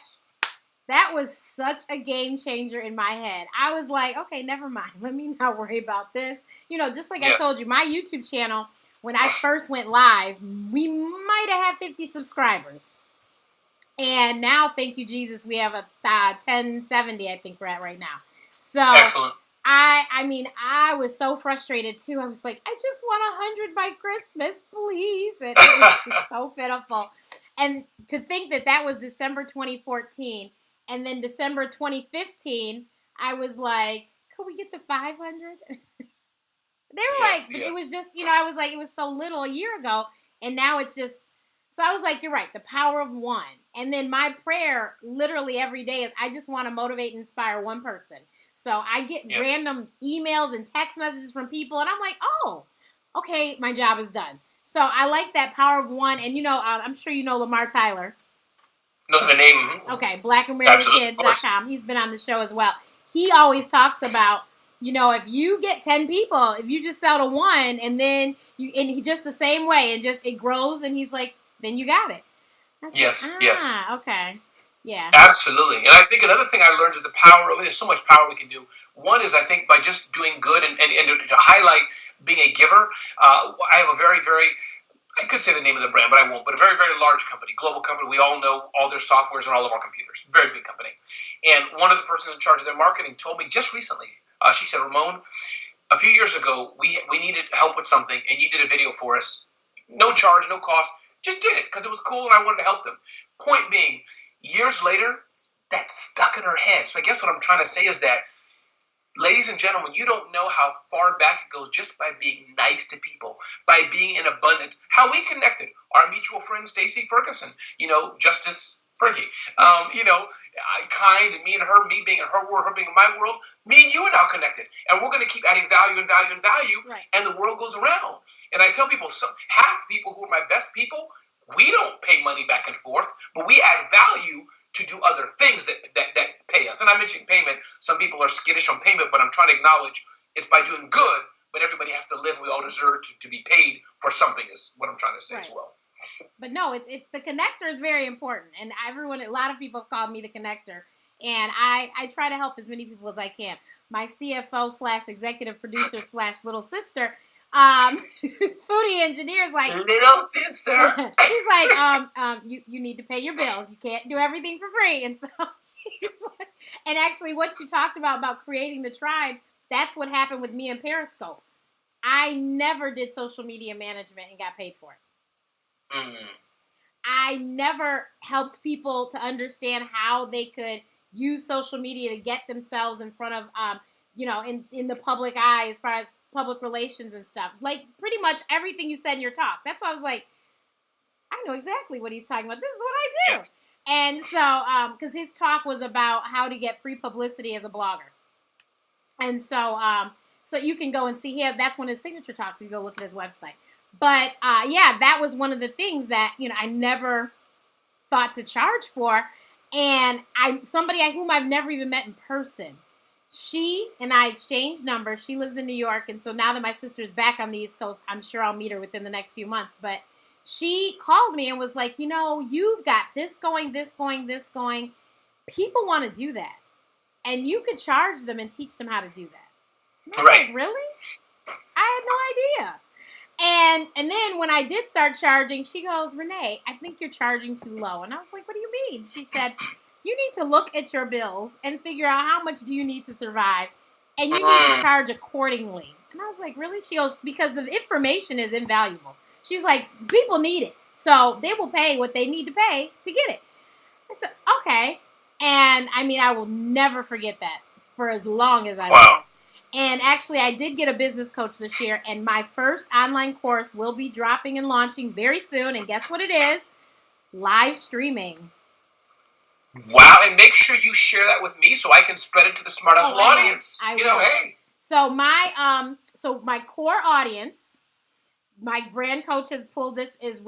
That was such a game changer in my head. I was like, okay, never mind. Let me not worry about this. Just like I told you, my YouTube channel, when I first went live, we might have had 50 subscribers. And now, thank you, Jesus, we have 1070, I think we're at right now. So, excellent. I was so frustrated, too. I was like, I just want 100 by Christmas, please. And it was so pitiful. And to think that was December 2014. And then December 2015, I was like, could we get to 500? They were it was just, I was like, it was so little a year ago. And now it's just, so I was like, you're right, the power of one. And then my prayer literally every day is I just want to motivate and inspire one person. So I get random emails and text messages from people. And I'm like, oh, okay, my job is done. So I like that power of one. And, I'm sure you know Lamar Tyler. No, the name. Okay, blackandmarriedkids.com. He's been on the show as well. He always talks about, if you get 10 people, if you just sell to one, and then he just the same way, and just it grows, and he's like, then you got it. Yes. Okay. Yeah. Absolutely. And I think another thing I learned is the power of it. There's so much power we can do. One is, I think, by just doing good and to highlight being a giver. I have a very, very, I could say the name of the brand, but I won't. But a very, very large company, global company. We all know all their softwares and all of our computers. Very big company. And one of the persons in charge of their marketing told me just recently, she said, Ramon, a few years ago, we needed help with something, and you did a video for us. No charge, no cost. Just did it because it was cool and I wanted to help them. Point being, years later, that stuck in her head. So I guess what I'm trying to say is that, ladies and gentlemen, you don't know how far back it goes just by being nice to people, by being in abundance. How we connected. Our mutual friend, Stacy Ferguson, Justice Fergie, kind, and me and her, me being in her world, her being in my world, me and you are now connected. And we're going to keep adding value and value and value, right. And the world goes around. And I tell people, half the people who are my best people, we don't pay money back and forth, but we add value to do other things that pay us. And I mentioned payment. Some people are skittish on payment, but I'm trying to acknowledge it's by doing good, but everybody has to live. We all deserve to be paid for something is what I'm trying to say as well. But no, it's the connector is very important. And a lot of people have called me the connector. And I try to help as many people as I can. My CFO / executive producer / little sister, Foodie engineer's like, little sister. She's like, you need to pay your bills. You can't do everything for free. And so she's like, and actually what you talked about creating the tribe, that's what happened with me and Periscope. I never did social media management and got paid for it. Mm. I never helped people to understand how they could use social media to get themselves in front of, in the public eye as far as public relations and stuff. Like, pretty much everything you said in your talk. That's why I was like, I know exactly what he's talking about. This is what I do. Yes. And so, because his talk was about how to get free publicity as a blogger. And so, so you can go and see him. That's one of his signature talks. You can go look at his website. But, that was one of the things that, I never thought to charge for. And somebody whom I've never even met in person. She and I exchanged numbers. She lives in New York. And so now that my sister's back on the East Coast, I'm sure I'll meet her within the next few months. But she called me and was like, you've got this going, this going, this going. People want to do that. And you could charge them and teach them how to do that. And I was like, really? I had no idea. And then when I did start charging, she goes, Renee, I think you're charging too low. And I was like, what do you mean? She said, you need to look at your bills and figure out how much do you need to survive. And you need to charge accordingly. And I was like, really? She goes, because the information is invaluable. She's like, people need it. So they will pay what they need to pay to get it. I said, okay. And I will never forget that for as long as I live. And actually, I did get a business coach this year, and my first online course will be dropping and launching very soon. And guess what it is? Live streaming. Wow. And make sure you share that with me so I can spread it to the smart hustle audience. I will. Hey. So my core audience, my brand coach has pulled this is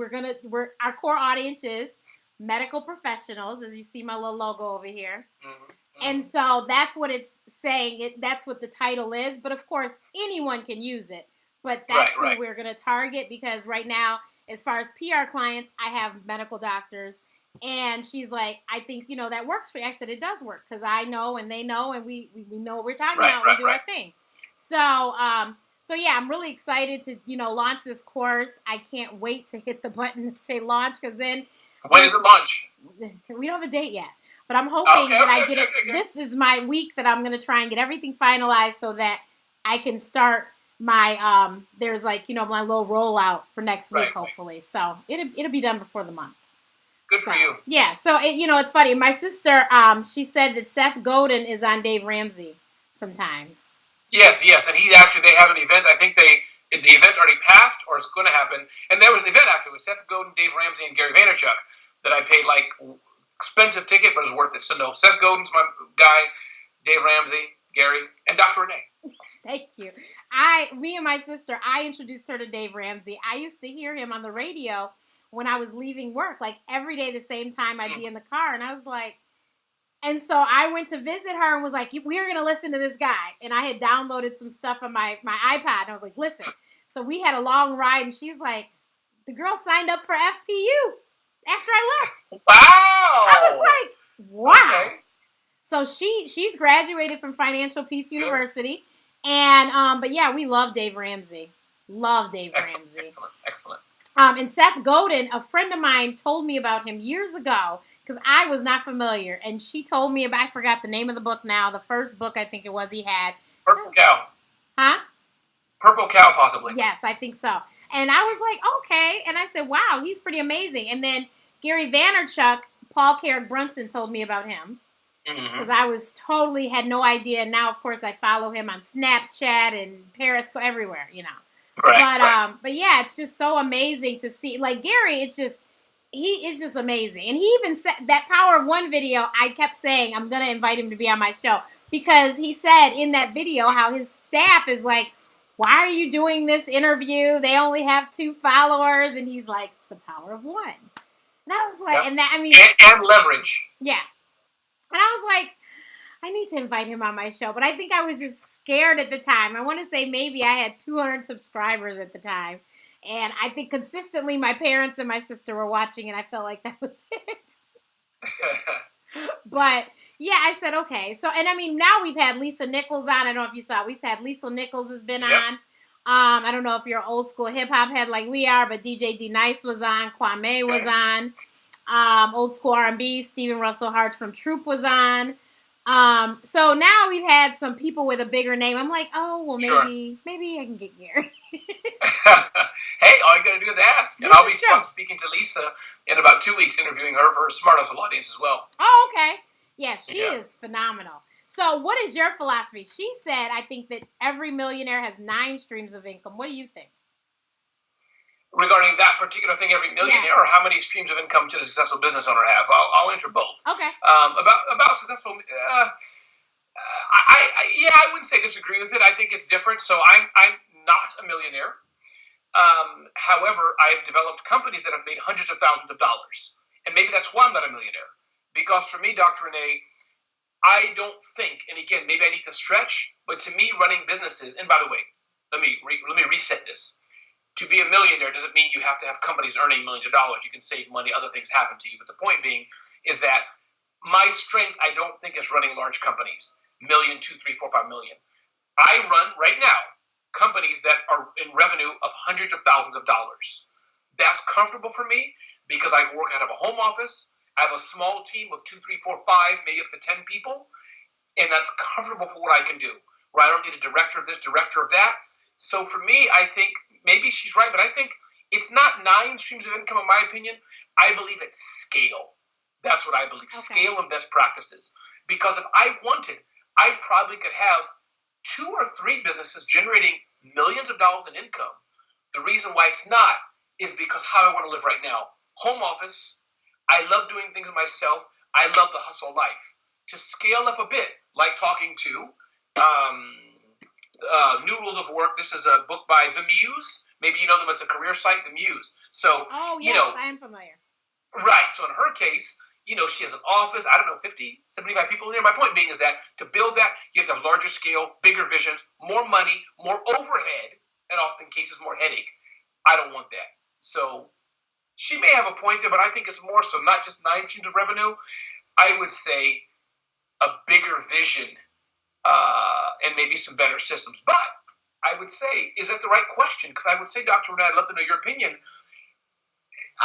our core audience is medical professionals, as you see my little logo over here. Mm-hmm. And so that's what it's saying. That's what the title is. But of course, anyone can use it. But that's who we're going to target because right now, as far as PR clients, I have medical doctors. And she's like, I think, that works for you. I said, it does work because I know and they know and we know what we're talking about and we do our thing. So, yeah, I'm really excited to, launch this course. I can't wait to hit the button and say launch because then. When is it launch? We don't have a date yet. But I'm hoping that I get it. This is my week that I'm going to try and get everything finalized so that I can start my, there's my little rollout for next week, hopefully. So it'll be done before the month. Good for you. Yeah. So, it's funny. My sister, she said that Seth Godin is on Dave Ramsey sometimes. Yes. And they have an event. I think the event already passed or it's going to happen. And there was an event after with Seth Godin, Dave Ramsey, and Gary Vaynerchuk that I paid expensive ticket, but it's worth it. So no, Seth Godin's my guy, Dave Ramsey, Gary, and Dr. Renee. Thank you. Me and my sister, I introduced her to Dave Ramsey. I used to hear him on the radio when I was leaving work, every day the same time I'd be in the car. And I was like, and so I went to visit her and was like, we're going to listen to this guy. And I had downloaded some stuff on my iPad. And I was like, listen. So we had a long ride and she's like, the girl signed up for FPU after I left. Wow. I was like, wow. Okay. So she's graduated from Financial Peace University. And, but yeah, we love Dave Ramsey. Love Dave Ramsey. Excellent. And Seth Godin, a friend of mine told me about him years ago because I was not familiar. And she told me I forgot the name of the book now. The first book I think it was he had. Purple Cow. Huh? Purple Cow, possibly. Yes, I think so. And I was like, okay. And I said, wow, he's pretty amazing. And then Gary Vaynerchuk, Paul Carrick-Brunson told me about him. Because I had no idea. And now, of course, I follow him on Snapchat and Periscope, everywhere, But yeah, it's just so amazing to see. Gary, he is just amazing. And he even said that Power of One video, I kept saying, I'm going to invite him to be on my show. Because he said in that video how his staff is like, why are you doing this interview? They only have 2 followers. And he's like, it's the power of one. And I was like, and leverage. Yeah. And I was like, I need to invite him on my show. But I think I was just scared at the time. I want to say maybe I had 200 subscribers at the time. And I think consistently my parents and my sister were watching and I felt like that was it. But yeah, I said, okay. So, and now we've had Lisa Nichols on. I don't know if you saw. We've had Lisa Nichols has been on. I don't know if you're an old school hip hop head like we are, but DJ D Nice was on, Kwame was on. Old school R&B, Stephen Russell Hart from Troop was on. So now we've had some people with a bigger name. I'm like, oh, well, maybe I can get Gary. Hey, all you got to do is ask. And I'll be speaking to Lisa in about 2 weeks, interviewing her for her Smart Hustle audience as well. Oh, okay. Yeah, she is phenomenal. So what is your philosophy? She said, I think that every millionaire has 9 streams of income. What do you think? Regarding that particular thing, every millionaire, or how many streams of income should a successful business owner have? I'll answer both. Okay. About successful, I wouldn't say disagree with it. I think it's different. So I'm not a millionaire. However, I've developed companies that have made hundreds of thousands of dollars, and maybe that's why I'm not a millionaire. Because for me, Dr. Renee, I don't think, and again, maybe I need to stretch, but to me, running businesses, and by the way, let me reset this. To be a millionaire doesn't mean you have to have companies earning millions of dollars. You can save money, other things happen to you. But the point being is that my strength, I don't think, is running large companies, million, 2, 3, 4, 5 million. I run right now companies that are in revenue of hundreds of thousands of dollars. That's comfortable for me because I work out of a home office. I have a small team of 2, 3, 4, 5, maybe up to 10 people, and that's comfortable for what I can do. Where I don't need a director of this, director of that. So for me, I think maybe she's right, but I think it's not 9 streams of income, in my opinion. I believe it's scale. That's what I believe, scale and best practices. Because if I wanted, I probably could have 2 or 3 businesses generating millions of dollars in income. The reason why it's not is because how I want to live right now. Home office. I love doing things myself. I love the hustle life. To scale up a bit, like talking to New Rules of Work. This is a book by The Muse. Maybe you know them. It's a career site, The Muse. So, I am familiar. Right. So in her case, she has an office, 50, 75 people in there. My point being is that to build that, you have to have larger scale, bigger visions, more money, more overhead, and often cases more headache. I don't want that. So she may have a point there, but I think it's more so not just 9 streams of revenue. I would say a bigger vision and maybe some better systems. But I would say, is that the right question? Because I would say, Dr. Renee, I'd love to know your opinion.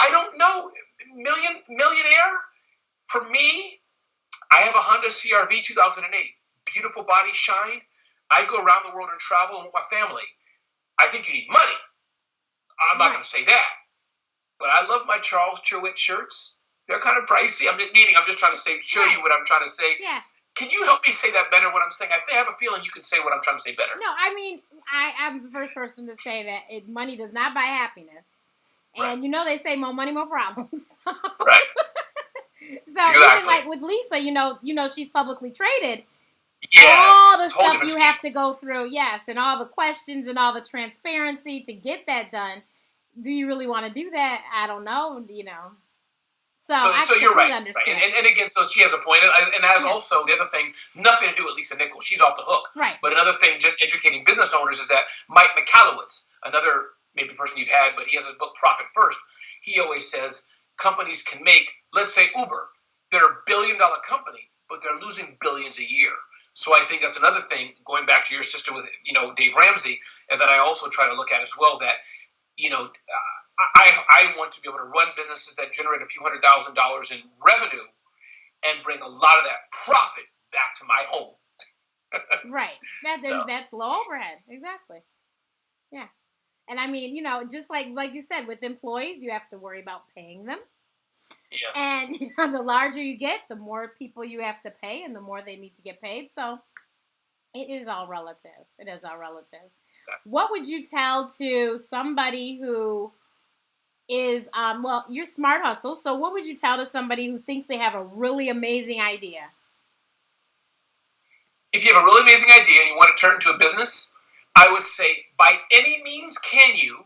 I don't know. Millionaire? For me, I have a Honda CR-V 2008. Beautiful body, shine. I go around the world and travel with my family. I think you need money. I'm not going to say that. But I love my Charles Chouette shirts. They're kind of pricey. I'm just trying to show you what I'm trying to say. Yeah. Can you help me say that better, what I'm saying? I have a feeling you can say what I'm trying to say better. No, I mean, I'm the first person to say that money does not buy happiness. And they say more money, more problems. Right. So exactly. Even like with Lisa, she's publicly traded. Yes. All the stuff you have to go through, yes, and all the questions and all the transparency to get that done. Do you really want to do that? I don't know, So you're right. Understand. Right. And again, so she has a point. And as also the other thing, nothing to do with Lisa Nichols. She's off the hook. Right. But another thing, just educating business owners, is that Mike Michalowicz, another maybe person you've had, but he has a book, Profit First. He always says companies can make, let's say Uber, they're a $1 billion company, but they're losing billions a year. So I think that's another thing, going back to your sister with, Dave Ramsey, and that I also try to look at as well, that, I want to be able to run businesses that generate a few $100,000 in revenue and bring a lot of that profit back to my home. Right. That's low overhead. Exactly. Yeah. And I mean, just like you said, with employees, you have to worry about paying them. Yeah. And the larger you get, the more people you have to pay and the more they need to get paid. So it is all relative. Exactly. What would you tell to somebody who is, you're Smart Hustle. So what would you tell to somebody who thinks they have a really amazing idea? If you have a really amazing idea and you want to turn it into a business, I would say, by any means can you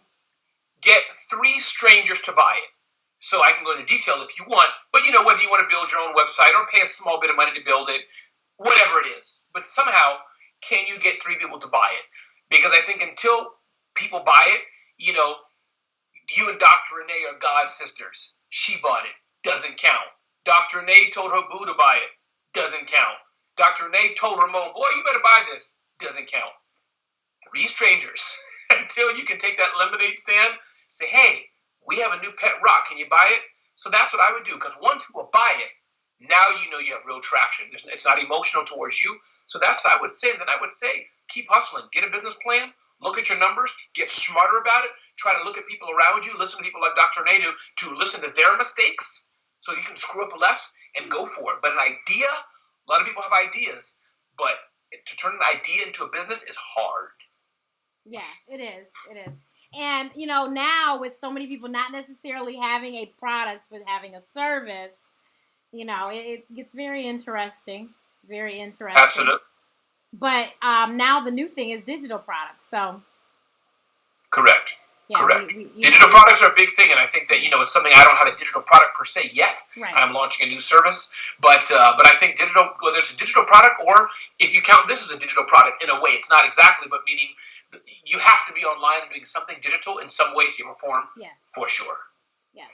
get 3 strangers to buy it. So I can go into detail if you want, but whether you want to build your own website or pay a small bit of money to build it, whatever it is. But somehow, can you get 3 people to buy it? Because I think until people buy it, you and Dr. Renee are God sisters. She bought it. Doesn't count. Dr. Renee told her boo to buy it. Doesn't count. Dr. Renee told Ramon, boy, you better buy this. Doesn't count. 3 strangers until you can take that lemonade stand, say, hey, we have a new pet rock. Can you buy it? So that's what I would do, because once people buy it, now you know you have real traction. It's not emotional towards you. So that's what I would say. And then I would say, keep hustling. Get a business plan. Look at your numbers. Get smarter about it. Try to look at people around you. Listen to people like Dr. Renee to listen to their mistakes so you can screw up less and go for it. But an idea, a lot of people have ideas, but to turn an idea into a business is hard. Yeah, it is. It is. And, you know, now with so many people not necessarily having a product, but having a service, you know, it gets very interesting. Very interesting. Absolutely. But now the new thing is digital products. So. Correct. Yeah, correct. Digital products are a big thing, and I think that, you know, it's something I don't have a digital product per se yet. Right. I'm launching a new service, but I think digital, whether it's a digital product or if you count this as a digital product in a way, it's not exactly, but meaning you have to be online and doing something digital in some way, shape, or form. Yes. For sure. Yes.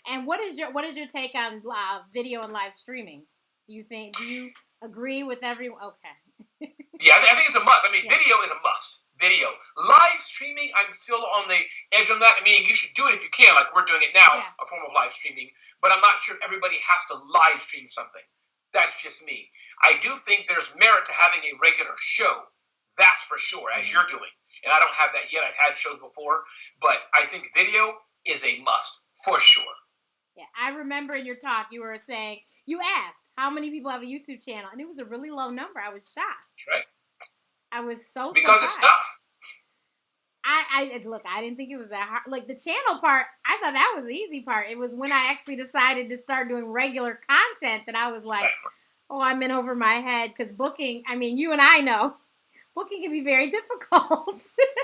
And what is your take on video and live streaming? Do you agree with everyone? Okay. Yeah, I think it's a must. I mean, video is a must. Video. Live streaming, I'm still on the edge on that. I mean, you should do it if you can, like we're doing it now, a form of live streaming. But I'm not sure everybody has to live stream something. That's just me. I do think there's merit to having a regular show. That's for sure, as you're doing. And I don't have that yet. I've had shows before. But I think video is a must, for sure. Yeah, I remember in your talk, you were saying, you asked how many people have a YouTube channel, and it was a really low number. I was shocked. That's right. I was so because surprised. It's tough. I didn't think it was that hard. Like the channel part, I thought that was the easy part. It was when I actually decided to start doing regular content that I was like, oh, I'm in over my head. Because booking, I mean, you and I know, booking can be very difficult.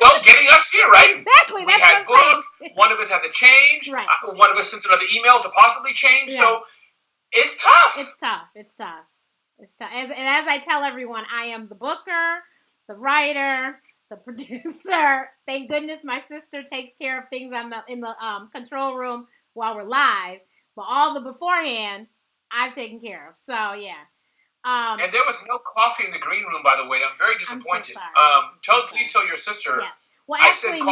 Well, getting us here, right? Exactly. That's what I'm saying. One of us had to change. Right. One of us sent another email to possibly change. Yes. So it's tough. It's tough. It's tough. It's tough. And as I tell everyone, I am the booker, the writer, the producer. Thank goodness my sister takes care of things in the control room while we're live. But all the beforehand, I've taken care of. So, yeah. And there was no coffee in the green room, by the way. I'm very disappointed. I'm so sorry. Please tell your sister. Yes. Well, actually,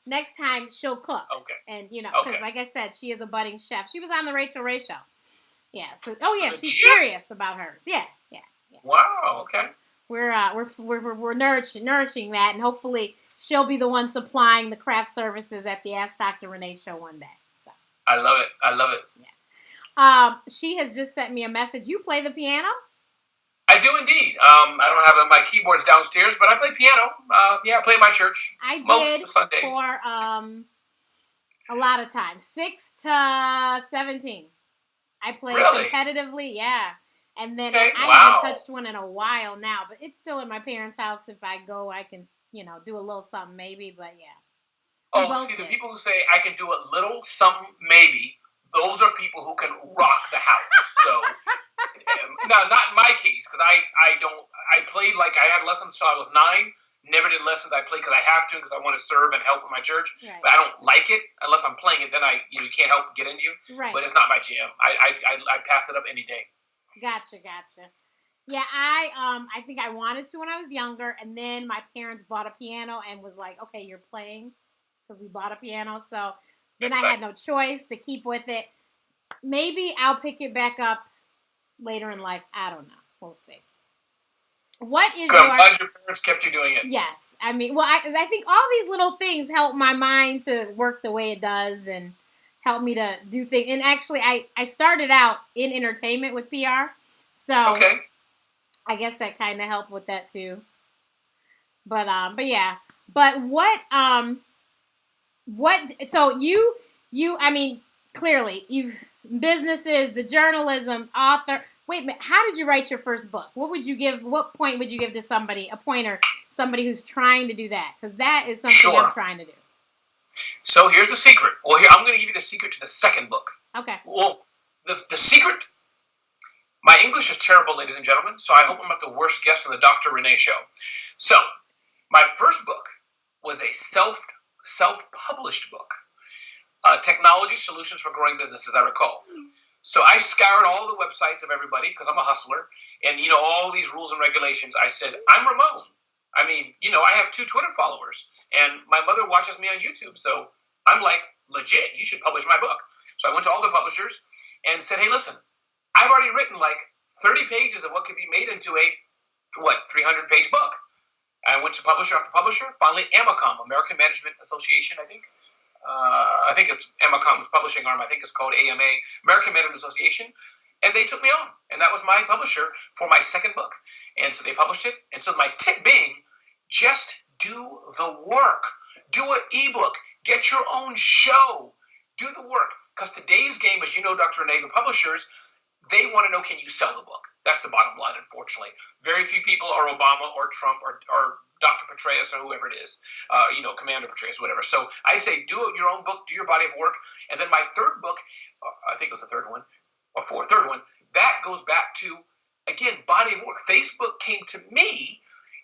next time she'll cook. Okay. And, you know, because like I said, she is a budding chef. She was on the Rachel Ray show. Yeah. So, she's serious about hers. Yeah. Wow. Okay. We're nourishing that, and hopefully she'll be the one supplying the craft services at the Ask Dr. Renee show one day. So I love it. Yeah. She has just sent me a message. You play the piano? I do indeed. I don't have my keyboards downstairs, but I play piano. I play at my church. I most Sundays. For a lot of time, 6 to 17. I play competitively. Yeah. And then I haven't touched one in a while now, but it's still at my parents' house. If I go, I can, do a little something maybe, but yeah. The people who say I can do a little something maybe, those are people who can rock the house. So, now, not in my case, because I played like I had lessons until I was 9. Never did lessons. I played because I have to, because I want to serve and help in my church. Right. But I don't like it unless I'm playing it. Then you can't help but get into you. Right. But it's not my jam. I pass it up any day. Gotcha. Yeah, I think I wanted to when I was younger, and then my parents bought a piano and was like, okay, you're playing, because we bought a piano. So then I had no choice to keep with it. Maybe I'll pick it back up later in life. I don't know. We'll see. What is I'm glad your parents kept you doing it. Yes. I mean, well, I think all these little things help my mind to work the way it does and help me to do things. And actually, I started out in entertainment with PR. So I guess that kind of helped with that too. But yeah. But so you, I mean, clearly you've businesses, the journalism, author. Wait a minute, how did you write your first book? What point would you give to somebody, a pointer, somebody who's trying to do that? Because that is something I'm trying to do. So here's the secret. Well, I'm going to give you the secret to the second book. Okay. Well, the secret, my English is terrible, ladies and gentlemen, so I hope I'm not the worst guest on the Dr. Renee show. So, my first book was a self-published book, Technology Solutions for Growing Businesses, I recall. So I scoured all the websites of everybody, because I'm a hustler, and all these rules and regulations. I said, I'm Ramon. I mean, I have 2 Twitter followers, and my mother watches me on YouTube, so I'm like, legit, you should publish my book. So I went to all the publishers and said, hey, listen, I've already written like 30 pages of what could be made into a, 300-page book. I went to publisher after publisher. Finally, AMACOM, American Management Association, I think. I think it's AMACOM's publishing arm. I think it's called AMA, American Management Association. And they took me on. And that was my publisher for my second book. And so they published it. And so my tip being, just do the work. Do an ebook. Get your own show. Do the work. Because today's game, as you know, Dr. Renee, the publishers, they want to know, can you sell the book? That's the bottom line, unfortunately. Very few people are Obama or Trump or Dr. Petraeus or whoever it is, Commander Petraeus, whatever. So I say do your own book, do your body of work. And then my third book, I think it was the third one, or third one, that goes back to, again, body of work. Facebook came to me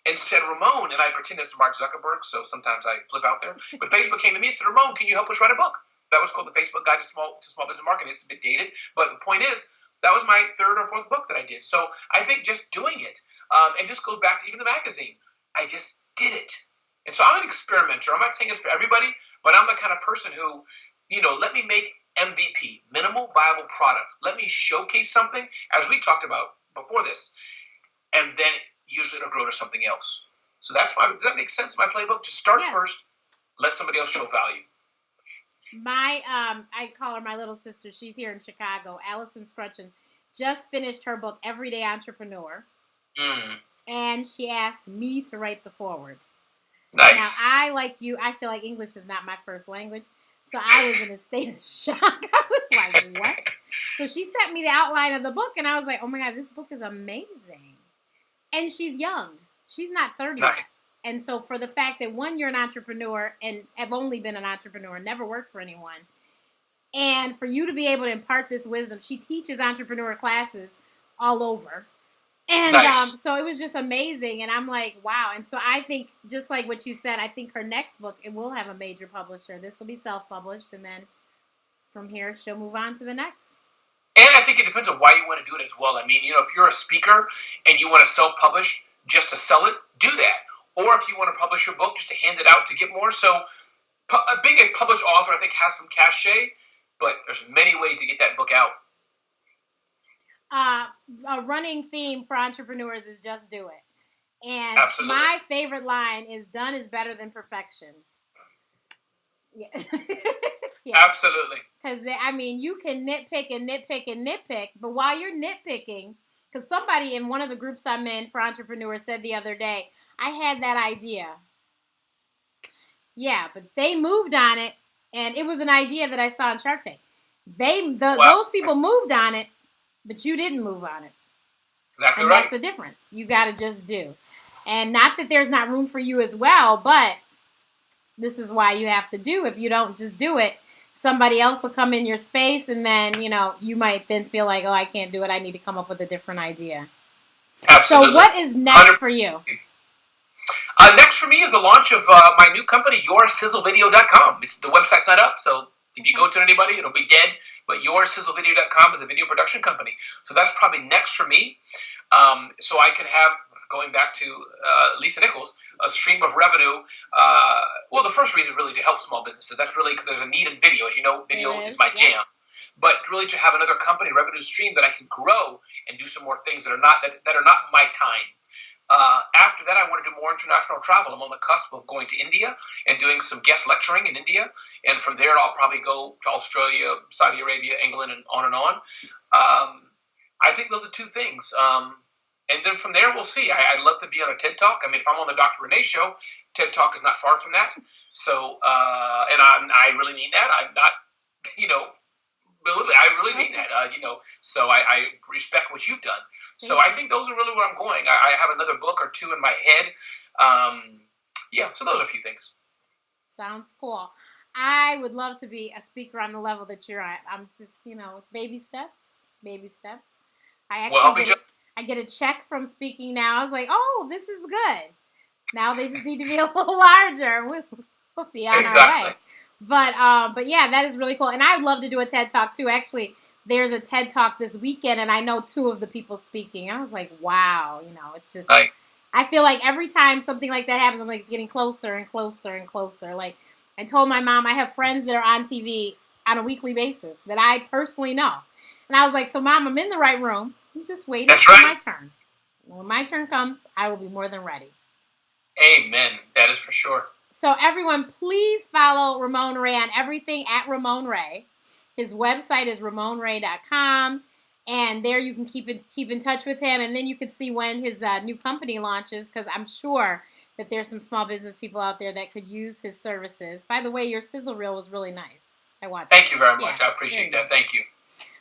and said, Ramon, and I pretend it's Mark Zuckerberg, so sometimes I flip out there. But Facebook came to me and said, Ramon, can you help us write a book? That was called The Facebook Guide to Small Business Marketing. It's a bit dated, but the point is, that was my third or fourth book that I did. So I think just doing it, and this goes back to even the magazine, I just did it. And so I'm an experimenter. I'm not saying it's for everybody, but I'm the kind of person who, let me make MVP, minimal viable product. Let me showcase something, as we talked about before this, and then usually it'll grow to something else. So does that make sense, my playbook? Just start first, let somebody else show value. I call her my little sister. She's here in Chicago. Allison Scrutchins just finished her book, Everyday Entrepreneur. And she asked me to write the foreword. Nice. Now, I, like you, I feel like English is not my first language. So I was in a state of shock. I was like, what? So she sent me the outline of the book, and I was like, oh my God, this book is amazing. And she's young. She's not 30 yet. And so for the fact that, one, you're an entrepreneur and have only been an entrepreneur, never worked for anyone, and for you to be able to impart this wisdom, she teaches entrepreneur classes all over. And so it was just amazing. And I'm like, wow. And so I think, just like what you said, I think her next book, it will have a major publisher. This will be self-published. And then from here, she'll move on to the next. And I think it depends on why you want to do it as well. I mean, if you're a speaker and you want to self-publish just to sell it, do that. Or if you want to publish your book, just to hand it out to get more. So being a published author, I think, has some cachet, but there's many ways to get that book out. A running theme for entrepreneurs is just do it. And Absolutely. My favorite line is, done is better than perfection. Yeah. Yeah. Absolutely. Because, you can nitpick and nitpick and nitpick, but while you're nitpicking, because somebody in one of the groups I'm in for entrepreneurs said the other day, I had that idea. Yeah, but they moved on it, and it was an idea that I saw on Shark Tank. Those people moved on it, but you didn't move on it. Exactly and right. That's the difference. You got to just do. And not that there's not room for you as well, but this is why you have to do. If you don't just do it, somebody else will come in your space, and then, you might then feel like, oh, I can't do it. I need to come up with a different idea. Absolutely. So what is next for you? Next for me is the launch of my new company, YourSizzleVideo.com. The website's not up, so if you go to anybody, it'll be dead. But YourSizzleVideo.com is a video production company. So that's probably next for me. So I can have, going back to Lisa Nichols, a stream of revenue. Well, the first reason is really to help small businesses. That's really because there's a need in video. As you know, video is my jam. But really to have another company revenue stream that I can grow and do some more things that are not my time. After that, I want to do more international travel. I'm on the cusp of going to India and doing some guest lecturing in India. And from there, I'll probably go to Australia, Saudi Arabia, England, and on and on. I think those are two things. And then from there, we'll see. I'd love to be on a TED Talk. I mean, if I'm on the Dr. Renee Show, TED Talk is not far from that. So, and I really mean that. I'm not, I really mean that, so I respect what you've done. So I think those are really where I'm going. I have another book or two in my head. So those are a few things. Sounds cool. I would love to be a speaker on the level that you're at. I'm just, baby steps. I actually I get a check from speaking now. I was like, oh, this is good. Now they just need to be a little larger. We'll be on our way. But yeah, that is really cool. And I'd love to do a TED Talk too. Actually, there's a TED Talk this weekend, and I know two of the people speaking. I was like, wow, it's just, nice. I feel like every time something like that happens, I'm like, it's getting closer and closer and closer. Like, I told my mom, I have friends that are on TV on a weekly basis that I personally know. And I was like, so Mom, I'm in the right room. I'm just waiting for my turn. When my turn comes, I will be more than ready. Amen. That is for sure. So everyone, please follow Ramon Ray on everything at Ramon Ray. His website is ramonray.com. And there you can keep in touch with him. And then you can see when his new company launches, because I'm sure that there's some small business people out there that could use his services. By the way, your sizzle reel was really nice. I watched it. Thank you very much. I appreciate that. Thank you.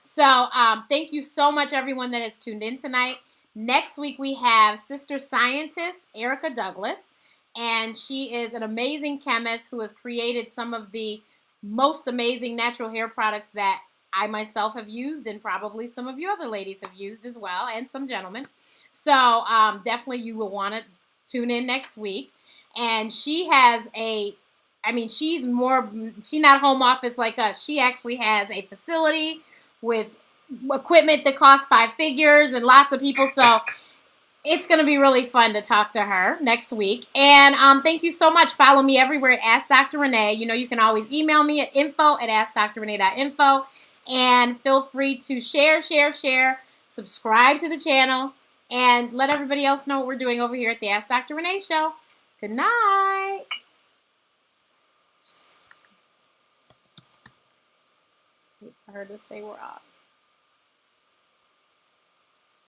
So thank you so much, everyone that has tuned in tonight. Next week, we have Sister Scientist Erica Douglas. And she is an amazing chemist who has created some of the most amazing natural hair products that I myself have used, and probably some of you other ladies have used as well, and some gentlemen. So definitely you will want to tune in next week. And she has she's not home office like us. She actually has a facility with equipment that costs 5 figures and lots of people. So it's going to be really fun to talk to her next week. And thank you so much. Follow me everywhere at Ask Dr. Renee. You know, you can always email me at info@askdrrenee.info. And feel free to share, subscribe to the channel, and let everybody else know what we're doing over here at the Ask Dr. Renee Show. Good night. Wait for her to say we're off.